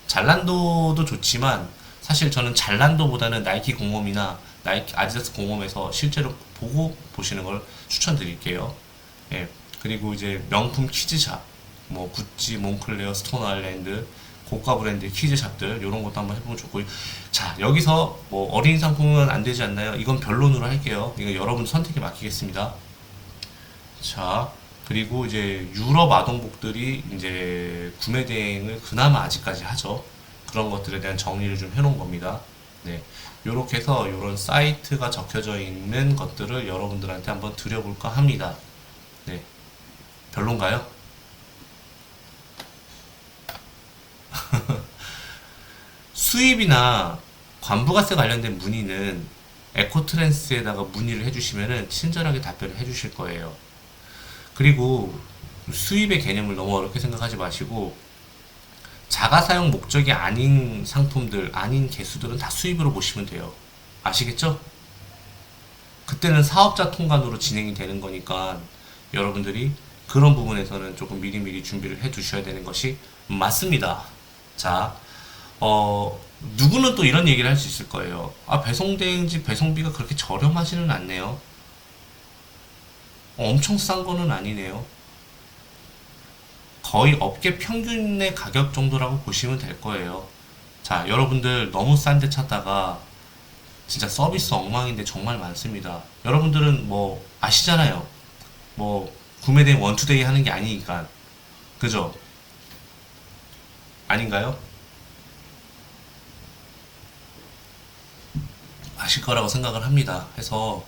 잘란도도 좋지만 사실 저는 잘란도보다는 나이키 공홈이나 나이키 아디다스 공홈에서 실제로 보고 보시는 걸 추천드릴게요. 예. 그리고 이제 명품 키즈샵, 뭐 구찌, 몽클레어, 스톤 아일랜드, 고가 브랜드 키즈샵들 이런 것도 한번 해보면 좋고. 자, 여기서 뭐 어린이 상품은 안 되지 않나요? 이건 변론으로 할게요. 이거 여러분 선택에 맡기겠습니다. 자, 그리고 이제 유럽 아동복들이 이제 구매 대행을 그나마 아직까지 하죠. 그런 것들에 대한 정리를 좀 해놓은 겁니다. 네, 요렇게 해서 요런 사이트가 적혀져 있는 것들을 여러분들한테 한번 드려볼까 합니다. 네, 별론가요? 수입이나 관부가세 관련된 문의는 에코트랜스에다가 문의를 해주시면은 친절하게 답변을 해주실 거예요. 그리고 수입의 개념을 너무 어렵게 생각하지 마시고, 자가사용 목적이 아닌 상품들, 아닌 개수들은 다 수입으로 보시면 돼요. 아시겠죠? 그때는 사업자 통관으로 진행이 되는 거니까 여러분들이 그런 부분에서는 조금 미리미리 준비를 해 두셔야 되는 것이 맞습니다. 자, 누구는 또 이런 얘기를 할 수 있을 거예요. 아, 배송대행지 배송비가 그렇게 저렴하지는 않네요. 엄청 싼 거는 아니네요. 거의 업계 평균의 가격 정도라고 보시면 될 거예요. 자, 여러분들 너무 싼 데 찾다가 진짜 서비스 엉망인데 정말 많습니다. 여러분들은 뭐 아시잖아요. 뭐 구매대행 원투데이 하는 게 아니니까. 그죠? 아닌가요? 아실 거라고 생각을 합니다. 해서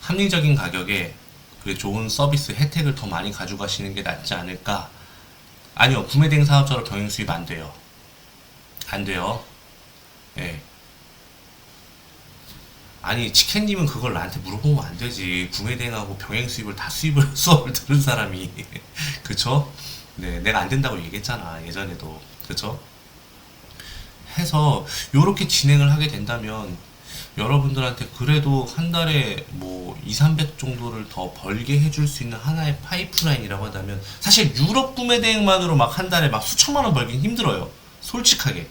합리적인 가격에 그리고 좋은 서비스 혜택을 더 많이 가져가시는 게 낫지 않을까. 아니요, 구매대행 사업자로 병행 수입 안 돼요. 안 돼요. 예. 아니, 치캔님은 그걸 나한테 물어보면 안 되지. 구매대행하고 병행 수입을 다 수입을 수업을 들은 사람이. 그쵸? 네, 내가 안 된다고 얘기했잖아, 예전에도. 그쵸? 해서 요렇게 진행을 하게 된다면 여러분들한테 그래도 한 달에 뭐 2, 300 정도를 더 벌게 해줄 수 있는 하나의 파이프라인이라고 한다면, 사실 유럽 구매 대행만으로 막 한 달에 막 수천만 원 벌긴 힘들어요. 솔직하게.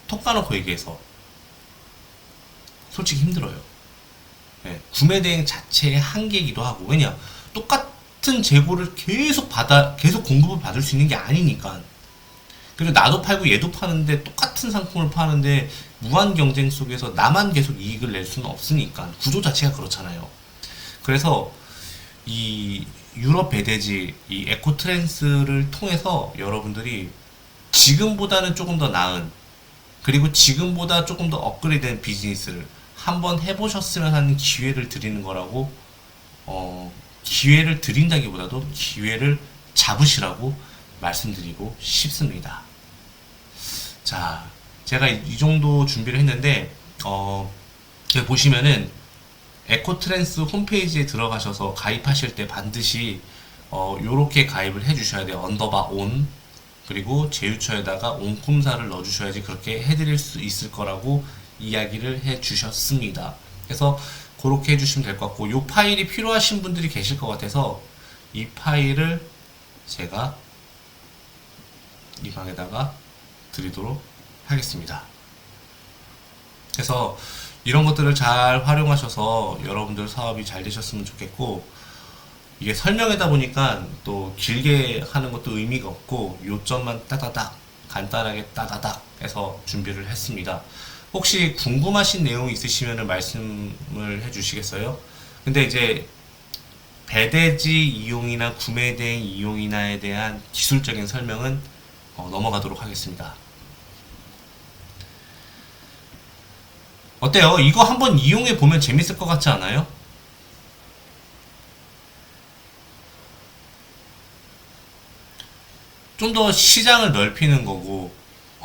톡 까놓고 얘기해서. 솔직히 힘들어요. 예, 구매 대행 자체의 한계이기도 하고. 왜냐? 똑같은 재고를 계속 공급을 받을 수 있는 게 아니니까. 그리고 나도 팔고 얘도 파는데 똑같은 상품을 파는데 무한 경쟁 속에서 나만 계속 이익을 낼 수는 없으니까, 구조 자체가 그렇잖아요. 그래서 이 유럽 배대지 이 에코트랜스를 통해서 여러분들이 지금보다는 조금 더 나은, 그리고 지금보다 조금 더 업그레이드된 비즈니스를 한번 해보셨으면 하는 기회를 드리는 거라고 기회를 드린다기보다도 기회를 잡으시라고 말씀드리고 싶습니다. 자, 제가 이 정도 준비를 했는데, 여기 보시면은 에코트랜스 홈페이지에 들어가셔서 가입하실 때 반드시 요렇게 가입을 해주셔야 돼요. 언더바 온, 그리고 제휴처에다가 온꿈사를 넣어주셔야지 그렇게 해드릴 수 있을 거라고 이야기를 해주셨습니다. 그래서 그렇게 해주시면 될 것 같고, 이 파일이 필요하신 분들이 계실 것 같아서 이 파일을 제가 이 방에다가 드리도록 하겠습니다. 그래서 이런 것들을 잘 활용하셔서 여러분들 사업이 잘 되셨으면 좋겠고, 이게 설명하다 보니까 또 길게 하는 것도 의미가 없고 요점만 따다닥 간단하게 따다닥 해서 준비를 했습니다. 혹시 궁금하신 내용이 있으시면 말씀을 해주시겠어요? 근데 이제 배대지 이용이나 구매 대행 이용이나에 대한 기술적인 설명은 넘어가도록 하겠습니다. 어때요? 이거 한번 이용해 보면 재밌을 것 같지 않아요? 좀 더 시장을 넓히는 거고,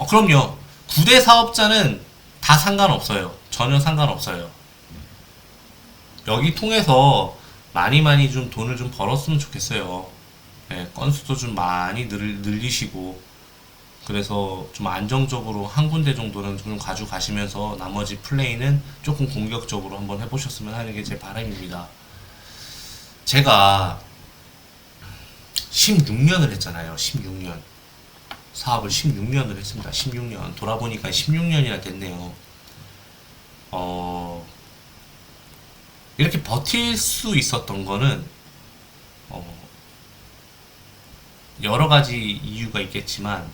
그럼요. 9대 사업자는 다 상관없어요. 전혀 상관없어요. 여기 통해서 많이 좀 돈을 좀 벌었으면 좋겠어요. 네, 건수도 좀 많이 늘리시고, 그래서 좀 안정적으로 한 군데 정도는 좀 가져가시면서 나머지 플레이는 조금 공격적으로 한번 해보셨으면 하는 게 제 바람입니다. 제가 16년을 했잖아요. 16년. 사업을 16년을 했습니다. 16년. 돌아보니까 16년이나 됐네요. 이렇게 버틸 수 있었던 거는, 여러 가지 이유가 있겠지만,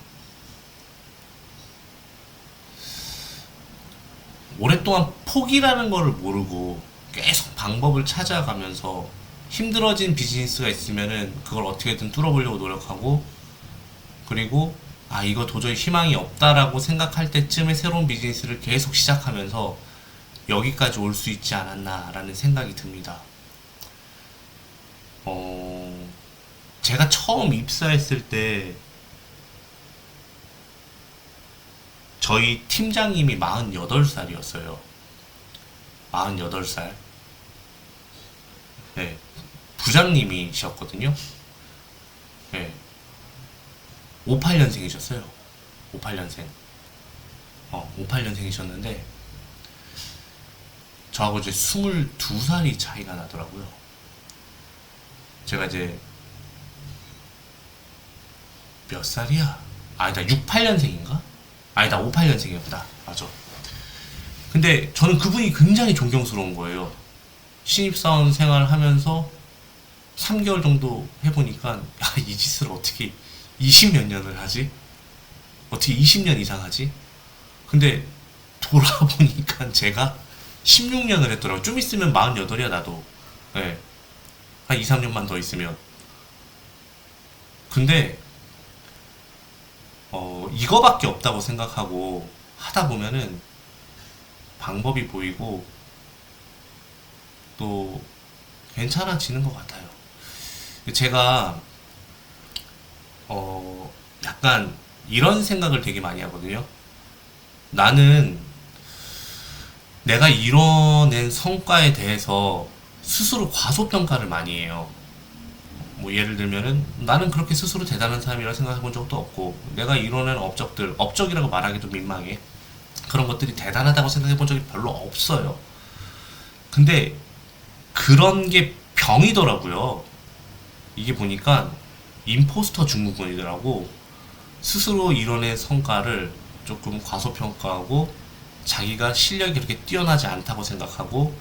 오랫동안 포기라는 거를 모르고 계속 방법을 찾아가면서 힘들어진 비즈니스가 있으면은 그걸 어떻게든 뚫어보려고 노력하고, 그리고 이거 도저히 희망이 없다라고 생각할 때쯤에 새로운 비즈니스를 계속 시작하면서 여기까지 올 수 있지 않았나라는 생각이 듭니다. 제가 처음 입사했을 때 저희 팀장님이 48살이었어요. 48살. 네. 부장님이셨거든요. 네. 58년생이셨어요. 58년생. 58년생이셨는데, 저하고 이제 22살이 차이가 나더라고요. 제가 이제, 몇 살이야? 아니다, 68년생인가? 아니다, 58년생이었다. 맞아. 근데 저는 그분이 굉장히 존경스러운 거예요. 신입사원 생활을 하면서 3개월 정도 해보니까, 이 짓을 어떻게 20몇 년을 하지? 어떻게 20년 이상 하지? 근데 돌아보니까 제가 16년을 했더라고요. 좀 있으면 48이야, 나도. 네. 한 2, 3년만 더 있으면. 근데, 이거밖에 없다고 생각하고 하다 보면은 방법이 보이고 또 괜찮아지는 것 같아요. 제가 약간 이런 생각을 되게 많이 하거든요. 나는 내가 이뤄낸 성과에 대해서 스스로 과소평가를 많이 해요. 뭐 예를 들면은 나는 그렇게 스스로 대단한 사람이라고 생각해 본 적도 없고, 내가 이뤄낸 업적이라고 말하기도 민망해. 그런 것들이 대단하다고 생각해 본 적이 별로 없어요. 근데 그런 게 병이더라고요. 이게 보니까 임포스터 증후군이더라고. 스스로 이뤄낸 성과를 조금 과소평가하고 자기가 실력이 그렇게 뛰어나지 않다고 생각하고,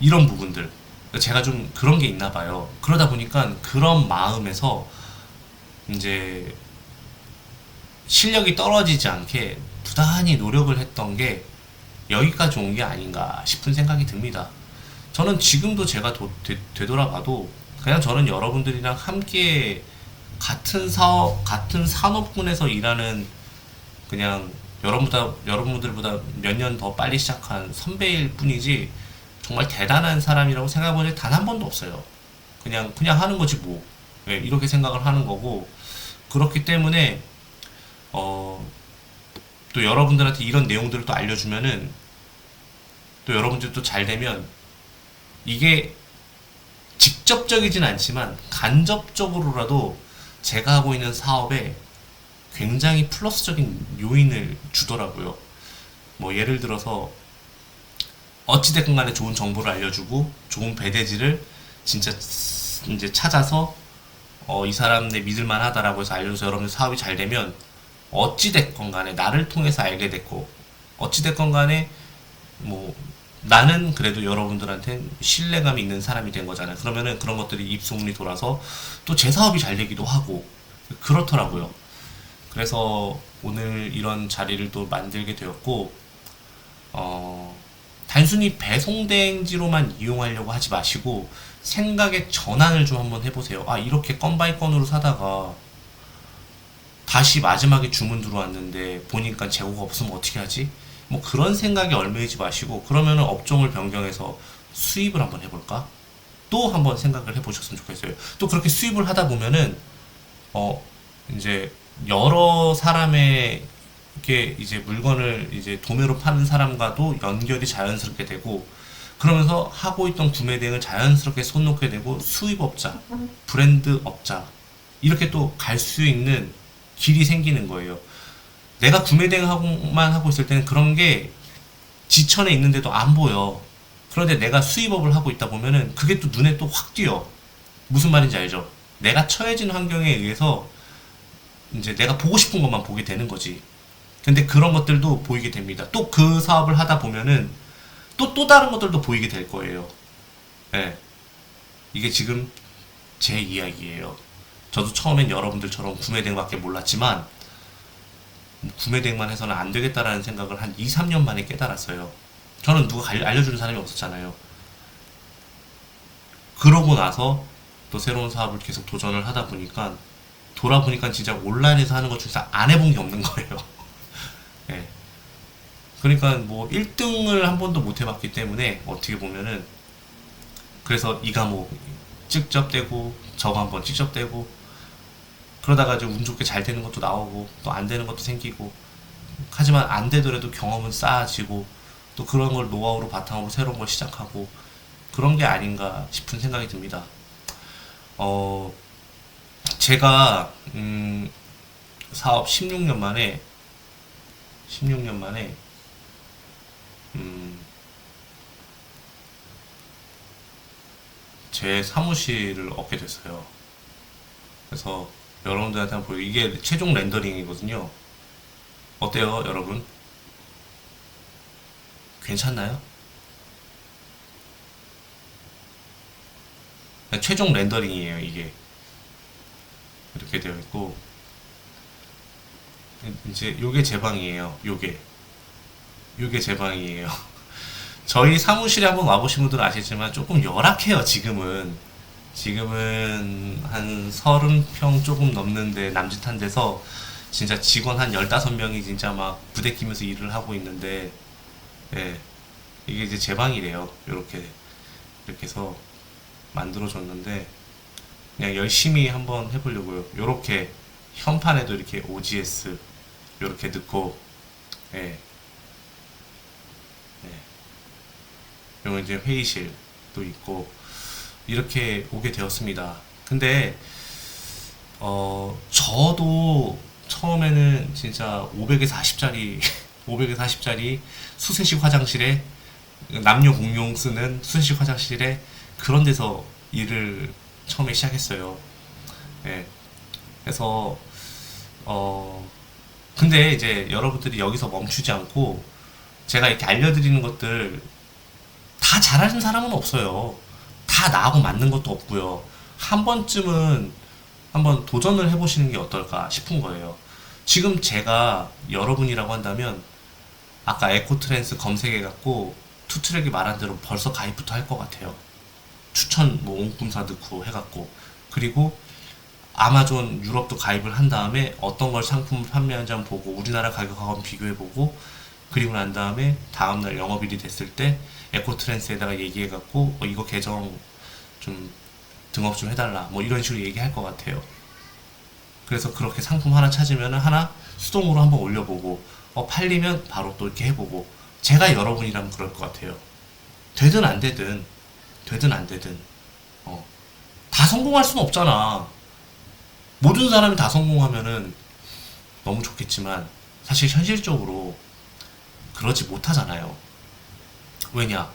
이런 부분들 제가 좀 그런 게 있나 봐요. 그러다 보니까 그런 마음에서 이제 실력이 떨어지지 않게 부단히 노력을 했던 게 여기까지 온 게 아닌가 싶은 생각이 듭니다. 저는 지금도 제가 되돌아봐도 그냥 저는 여러분들이랑 함께 같은 사업, 같은 산업군에서 일하는 그냥 여러분들보다 몇 년 더 빨리 시작한 선배일 뿐이지, 정말 대단한 사람이라고 생각해본 적이 단 한 번도 없어요. 그냥 하는 거지 뭐. 예, 이렇게 생각을 하는 거고, 그렇기 때문에 어, 또 여러분들한테 이런 내용들을 또 알려주면은 또 여러분들이 또 잘 되면 이게 직접적이진 않지만 간접적으로라도 제가 하고 있는 사업에 굉장히 플러스적인 요인을 주더라고요. 뭐 예를 들어서 어찌됐건 간에 좋은 정보를 알려주고 좋은 배대지를 진짜 이제 찾아서 이 사람 내 믿을만 하다라고 해서 알려줘서 여러분들 사업이 잘 되면 어찌됐건 간에 나를 통해서 알게 됐고, 어찌됐건 간에 뭐 나는 그래도 여러분들한테 신뢰감이 있는 사람이 된 거잖아요. 그러면은 그런 것들이 입소문이 돌아서 또 제 사업이 잘 되기도 하고 그렇더라고요. 그래서 오늘 이런 자리를 또 만들게 되었고, 단순히 배송대행지로만 이용하려고 하지 마시고 생각의 전환을 좀 한번 해보세요. 아, 이렇게 건 바이 건으로 사다가 다시 마지막에 주문 들어왔는데 보니까 재고가 없으면 어떻게 하지? 뭐 그런 생각에 얽매이지 마시고, 그러면은 업종을 변경해서 수입을 한번 해볼까? 또 한번 생각을 해보셨으면 좋겠어요. 또 그렇게 수입을 하다 보면은 어 이제 여러 사람의 이게 이제 물건을 이제 도매로 파는 사람과도 연결이 자연스럽게 되고, 그러면서 하고 있던 구매 대행을 자연스럽게 손 놓게 되고 수입업자, 브랜드업자 이렇게 또 갈 수 있는 길이 생기는 거예요. 내가 구매 대행만 하고 있을 때는 그런 게 지천에 있는데도 안 보여. 그런데 내가 수입업을 하고 있다 보면은 그게 또 눈에 또 확 띄어. 무슨 말인지 알죠? 내가 처해진 환경에 의해서 이제 내가 보고 싶은 것만 보게 되는 거지. 근데 그런 것들도 보이게 됩니다. 또 그 사업을 하다 보면은 또 다른 것들도 보이게 될 거예요. 예. 이게 지금 제 이야기예요. 저도 처음엔 여러분들처럼 구매대행밖에 몰랐지만 구매대행만 해서는 안 되겠다라는 생각을 한 2, 3년 만에 깨달았어요. 저는 누가 알려주는 사람이 없었잖아요. 그러고 나서 또 새로운 사업을 계속 도전을 하다 보니까 돌아보니까 진짜 온라인에서 하는 것 중에서 안 해본 게 없는 거예요. 예. 그러니까 뭐 1등을 한 번도 못 해봤기 때문에 어떻게 보면은 그래서 이 과목 찍접되고 저거 한번 찍접되고 그러다가 이제 운 좋게 잘 되는 것도 나오고 또 안 되는 것도 생기고, 하지만 안 되더라도 경험은 쌓아지고 또 그런 걸 노하우로 바탕으로 새로운 걸 시작하고 그런 게 아닌가 싶은 생각이 듭니다. 제가 사업 16년 만에 제 사무실을 얻게 됐어요. 그래서 여러분들한테 한번 보여. 이게 최종 렌더링이거든요. 어때요, 여러분? 괜찮나요? 최종 렌더링이에요, 이게. 이렇게 되어 있고, 이제 요게 제 방이에요. 요게 제 방이에요. 저희 사무실에 한번 와보신 분들은 아시지만 조금 열악해요, 지금은 한 30평 조금 넘는데 남짓한 데서 진짜 직원 한 15명이 진짜 막 부대끼면서 일을 하고 있는데, 예, 이게 이제 제 방이래요. 이렇게 해서 만들어줬는데 그냥 열심히 한번 해보려고요. 요렇게 현판에도 이렇게 OGS 요렇게 넣고, 예, 예. 요거 이제 회의실도 있고 이렇게 오게 되었습니다. 근데 저도 처음에는 진짜 500에서 40짜리 500에서 40짜리 수세식 화장실에 남녀 공용 쓰는 수세식 화장실에 그런 데서 일을 처음에 시작했어요. 예. 그래서 근데 이제 여러분들이 여기서 멈추지 않고 제가 이렇게 알려드리는 것들 다 잘하는 사람은 없어요. 다 나하고 맞는 것도 없고요. 한 번쯤은 한번 도전을 해보시는 게 어떨까 싶은 거예요. 지금 제가 여러분이라고 한다면 아까 에코트랜스 검색해갖고 투트랙이 말한 대로 벌써 가입부터 할 것 같아요. 추천 뭐 옹꿈사 넣고 해갖고, 그리고 아마존 유럽도 가입을 한 다음에 어떤 걸 상품을 판매하는지 한번 보고 우리나라 가격하고 한번 비교해보고 그리고 난 다음에 다음날 영업일이 됐을 때 에코트렌스에다가 얘기해갖고 이거 계정 좀 등업 좀 해달라 뭐 이런 식으로 얘기할 것 같아요. 그래서 그렇게 상품 하나 찾으면 하나 수동으로 한번 올려보고 팔리면 바로 또 이렇게 해보고 제가 여러분이라면 그럴 것 같아요. 되든 안 되든 되든 안 되든 다 성공할 수는 없잖아. 모든 사람이 다 성공하면은 너무 좋겠지만 사실 현실적으로 그러지 못하잖아요. 왜냐?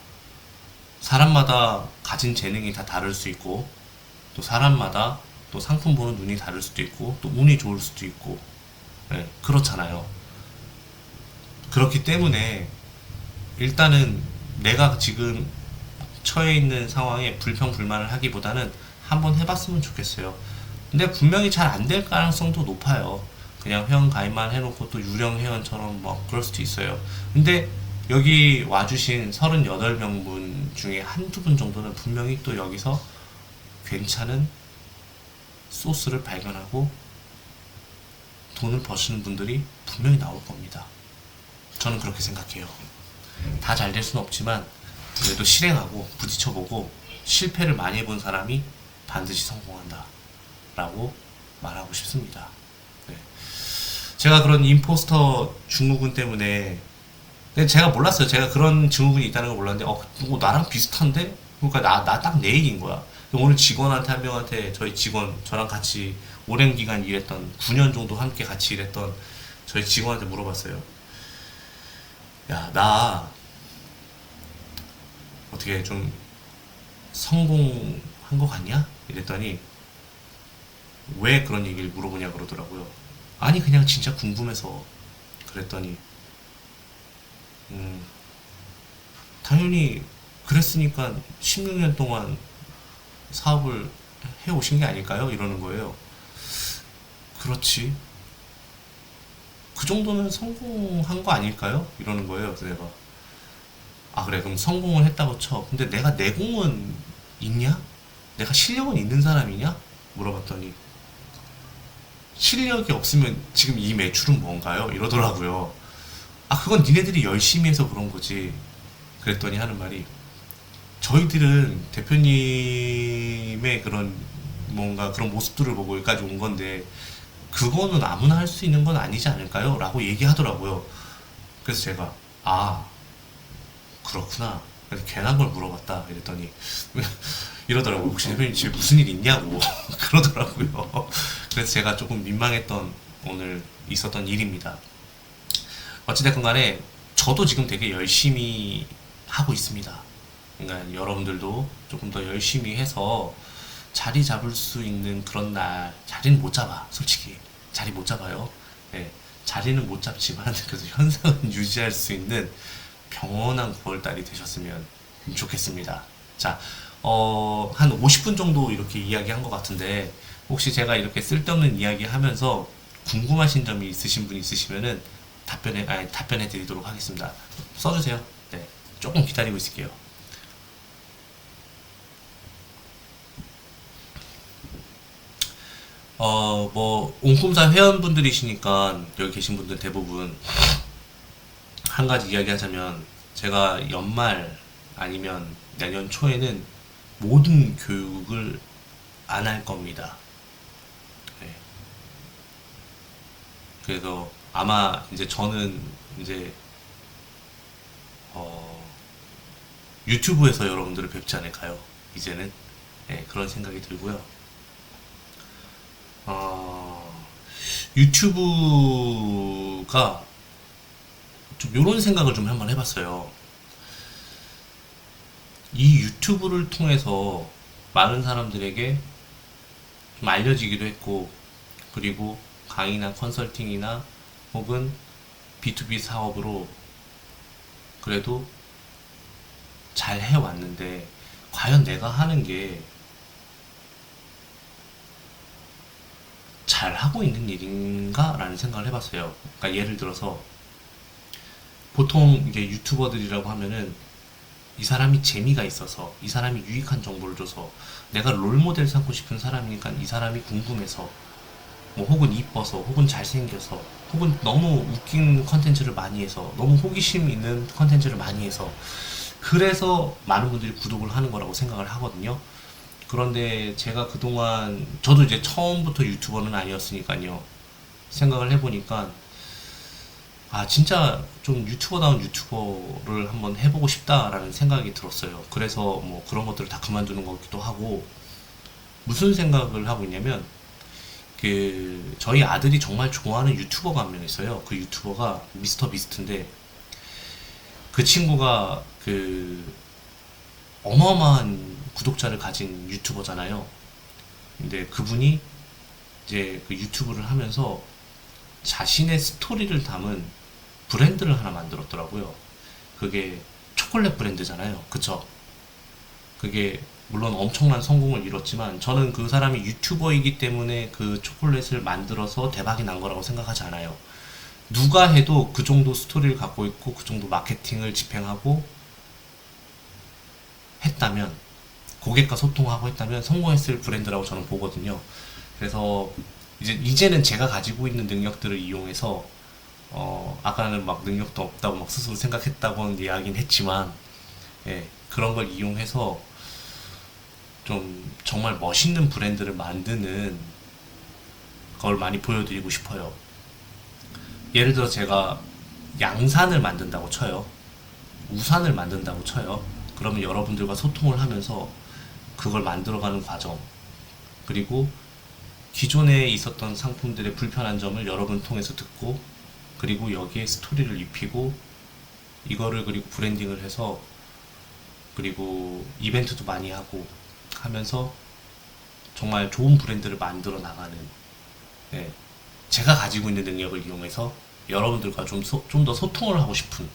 사람마다 가진 재능이 다 다를 수 있고 또 사람마다 또 상품 보는 눈이 다를 수도 있고 또 운이 좋을 수도 있고 그렇잖아요. 그렇기 때문에 일단은 내가 지금 처해 있는 상황에 불평불만을 하기보다는 한번 해봤으면 좋겠어요. 근데 분명히 잘 안 될 가능성도 높아요. 그냥 회원 가입만 해놓고 또 유령 회원처럼 뭐 그럴 수도 있어요. 근데 여기 와주신 38명분 중에 한두 분 정도는 분명히 또 여기서 괜찮은 소스를 발견하고 돈을 버시는 분들이 분명히 나올 겁니다. 저는 그렇게 생각해요. 다 잘 될 수는 없지만 그래도 실행하고 부딪혀보고 실패를 많이 해본 사람이 반드시 성공한다 라고 말하고 싶습니다. 네. 제가 그런 임포스터 증후군 때문에 제가 몰랐어요. 제가 그런 증후군이 있다는 걸 몰랐는데 나랑 비슷한데? 그러니까 나 딱 내 얘기인 거야. 오늘 직원한테 한 명한테 저희 직원 저랑 같이 오랜 기간 일했던 9년 정도 함께 같이 일했던 저희 직원한테 물어봤어요. 야, 나 어떻게 좀 성공한 거 같냐? 이랬더니 왜 그런 얘기를 물어보냐 그러더라고요. 아니 그냥 진짜 궁금해서 그랬더니 당연히 그랬으니까 16년 동안 사업을 해오신 게 아닐까요? 이러는 거예요. 그렇지. 그 정도면 성공한 거 아닐까요? 이러는 거예요. 그래서 내가 그래 그럼 성공을 했다고 쳐. 근데 내가 내공은 있냐? 내가 실력은 있는 사람이냐? 물어봤더니 실력이 없으면 지금 이 매출은 뭔가요? 이러더라고요. 그건 니네들이 열심히 해서 그런 거지. 그랬더니 하는 말이 저희들은 대표님의 그런 뭔가 그런 모습들을 보고 여기까지 온 건데 그거는 아무나 할 수 있는 건 아니지 않을까요? 라고 얘기하더라고요. 그래서 제가 그렇구나. 그래서 괜한 걸 물어봤다. 이랬더니 이러더라고요. 혹시 대표님 집에 무슨 일 있냐고 그러더라고요. 그래서 제가 조금 민망했던 오늘 있었던 일입니다. 어찌됐건 간에 저도 지금 되게 열심히 하고 있습니다. 그러니까 여러분들도 조금 더 열심히 해서 자리 잡을 수 있는 그런 날, 자리는 못 잡아. 솔직히 자리 못 잡아요. 네, 자리는 못 잡지만 그래서 현상은 유지할 수 있는 평온한 9월달이 되셨으면 좋겠습니다. 자, 한 50분 정도 이렇게 이야기한 것 같은데 혹시 제가 이렇게 쓸데없는 이야기 하면서 궁금하신 점이 있으신 분 있으시면은 답변해 드리도록 하겠습니다. 써주세요. 네, 조금 기다리고 있을게요. 옹꿈사 회원분들이시니까 여기 계신 분들 대부분 한 가지 이야기 하자면 제가 연말 아니면 내년 초에는 모든 교육을 안 할 겁니다. 네. 그래서 아마 이제 저는 이제 유튜브에서 여러분들을 뵙지 않을까요? 이제는 네, 그런 생각이 들고요. 유튜브가 좀 이런 생각을 좀 한번 해봤어요. 이 유튜브를 통해서 많은 사람들에게 좀 알려지기도 했고, 그리고 강의나 컨설팅이나 혹은 B2B 사업으로 그래도 잘 해왔는데, 과연 내가 하는 게 잘 하고 있는 일인가? 라는 생각을 해봤어요. 그러니까 예를 들어서, 보통 이제 유튜버들이라고 하면은 이 사람이 재미가 있어서, 이 사람이 유익한 정보를 줘서, 내가 롤모델 삼고 싶은 사람이니까 이 사람이 궁금해서 뭐 혹은 이뻐서 혹은 잘생겨서 혹은 너무 웃긴 컨텐츠를 많이 해서 너무 호기심 있는 컨텐츠를 많이 해서 그래서 많은 분들이 구독을 하는 거라고 생각을 하거든요. 그런데 제가 그동안 저도 이제 처음부터 유튜버는 아니었으니까요. 생각을 해보니까 아 진짜 좀 유튜버다운 유튜버를 한번 해보고 싶다라는 생각이 들었어요. 그래서 뭐 그런 것들을 다 그만두는 거기도 하고 무슨 생각을 하고 있냐면 그 저희 아들이 정말 좋아하는 유튜버가 한 명 있어요. 그 유튜버가 미스터 비스트인데 그 친구가 그 어마어마한 구독자를 가진 유튜버잖아요. 근데 그분이 이제 그 유튜브를 하면서 자신의 스토리를 담은 브랜드를 하나 만들었더라고요. 그게 초콜릿 브랜드잖아요. 그쵸? 그게 물론 엄청난 성공을 이뤘지만 저는 그 사람이 유튜버이기 때문에 그 초콜릿을 만들어서 대박이 난 거라고 생각하지 않아요. 누가 해도 그 정도 스토리를 갖고 있고 그 정도 마케팅을 집행하고 했다면 고객과 소통하고 했다면 성공했을 브랜드라고 저는 보거든요. 그래서 이제는 제가 가지고 있는 능력들을 이용해서 아까는 막 능력도 없다고 막 스스로 생각했다고는 이야기는 했지만 예, 그런 걸 이용해서 좀 정말 멋있는 브랜드를 만드는 걸 많이 보여드리고 싶어요. 예를 들어 제가 양산을 만든다고 쳐요. 우산을 만든다고 쳐요. 그러면 여러분들과 소통을 하면서 그걸 만들어가는 과정, 그리고 기존에 있었던 상품들의 불편한 점을 여러분 통해서 듣고, 그리고 여기에 스토리를 입히고, 이거를 그리고 브랜딩을 해서, 그리고 이벤트도 많이 하고 하면서 정말 좋은 브랜드를 만들어 나가는, 예, 제가 가지고 있는 능력을 이용해서 여러분들과 좀 더 소통을 하고 싶은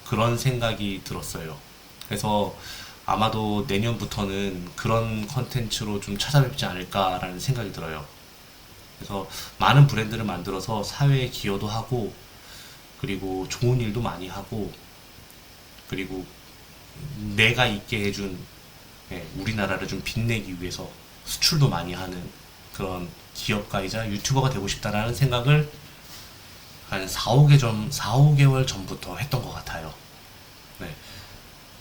그런 생각이 들었어요. 그래서 아마도 내년부터는 그런 컨텐츠로 좀 찾아뵙지 않을까라는 생각이 들어요. 그래서 많은 브랜드를 만들어서 사회에 기여도 하고, 그리고 좋은 일도 많이 하고, 그리고 내가 있게 해준, 예, 우리나라를 좀 빛내기 위해서 수출도 많이 하는 그런 기업가이자 유튜버가 되고 싶다라는 생각을 한 4, 5개월 전부터 했던 것 같아요. 네.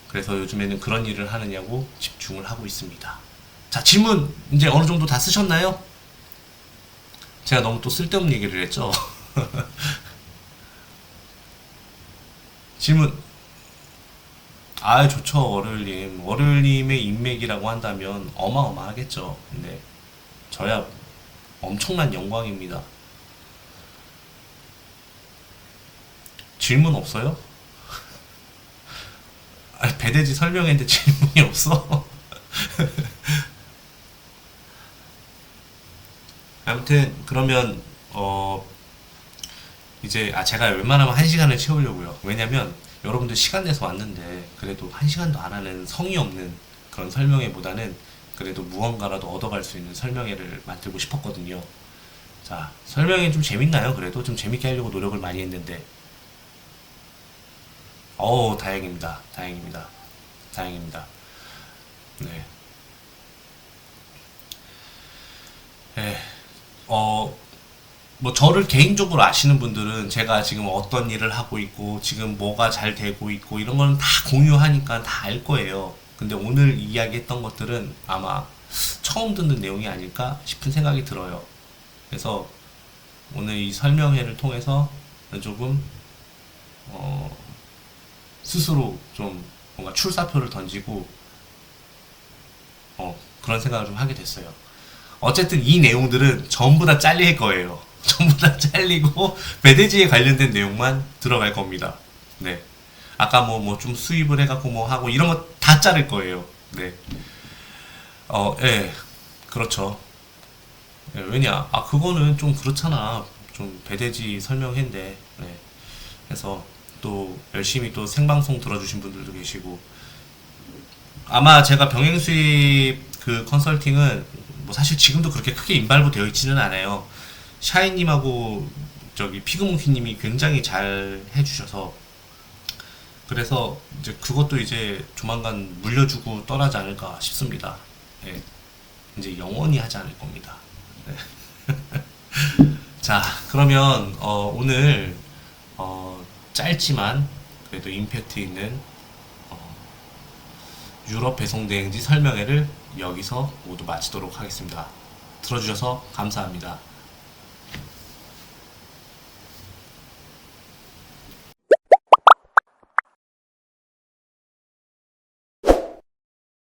그래서 요즘에는 그런 일을 하느냐고 집중을 하고 있습니다. 자, 질문 이제 어느 정도 다 쓰셨나요? 제가 너무 또 쓸데없는 얘기를 했죠. 질문. 아, 좋죠. 월요일님. 월요일님의 인맥이라고 한다면 어마어마하겠죠. 근데 저야 엄청난 영광입니다. 질문 없어요? 아니, 배대지 설명했는데 질문이 없어. 아무튼 그러면 이제 제가 웬만하면 1시간을 채우려고요. 왜냐면 여러분들 시간 내서 왔는데 그래도 1시간도 안 하는 성의 없는 그런 설명회보다는 그래도 무언가라도 얻어갈 수 있는 설명회를 만들고 싶었거든요. 자, 설명회 좀 재밌나요? 그래도 좀 재밌게 하려고 노력을 많이 했는데. 다행입니다. 다행입니다. 다행입니다. 네. 예. 어, 뭐 저를 개인적으로 아시는 분들은 제가 지금 어떤 일을 하고 있고 지금 뭐가 잘 되고 있고 이런 거는 다 공유하니까 다 알 거예요. 근데 오늘 이야기했던 것들은 아마 처음 듣는 내용이 아닐까 싶은 생각이 들어요. 그래서 오늘 이 설명회를 통해서 조금 어, 스스로 좀 뭔가 출사표를 던지고 그런 생각을 좀 하게 됐어요. 어쨌든 이 내용들은 전부 다 잘릴 거예요. 전부 다 잘리고 배대지에 관련된 내용만 들어갈 겁니다. 네. 아까 뭐 좀 수입을 해갖고 뭐 하고 이런 거 다 자를 거예요. 네. 예. 그렇죠. 예, 왜냐? 그거는 좀 그렇잖아. 좀 배대지 설명했는데. 네. 그래서 또 열심히 또 생방송 들어주신 분들도 계시고 아마 제가 병행 수입 그 컨설팅은 뭐 사실 지금도 그렇게 크게 인발부 되어 있지는 않아요. 샤이님하고 저기 피그몽키님이 굉장히 잘 해주셔서 그래서 이제 그것도 이제 조만간 물려주고 떠나지 않을까 싶습니다. 예, 이제 영원히 하지 않을 겁니다. 네. 자, 그러면 오늘 짧지만 그래도 임팩트 있는 어, 유럽 배송 대행지 설명회를 여기서 모두 마치도록 하겠습니다. 들어주셔서 감사합니다.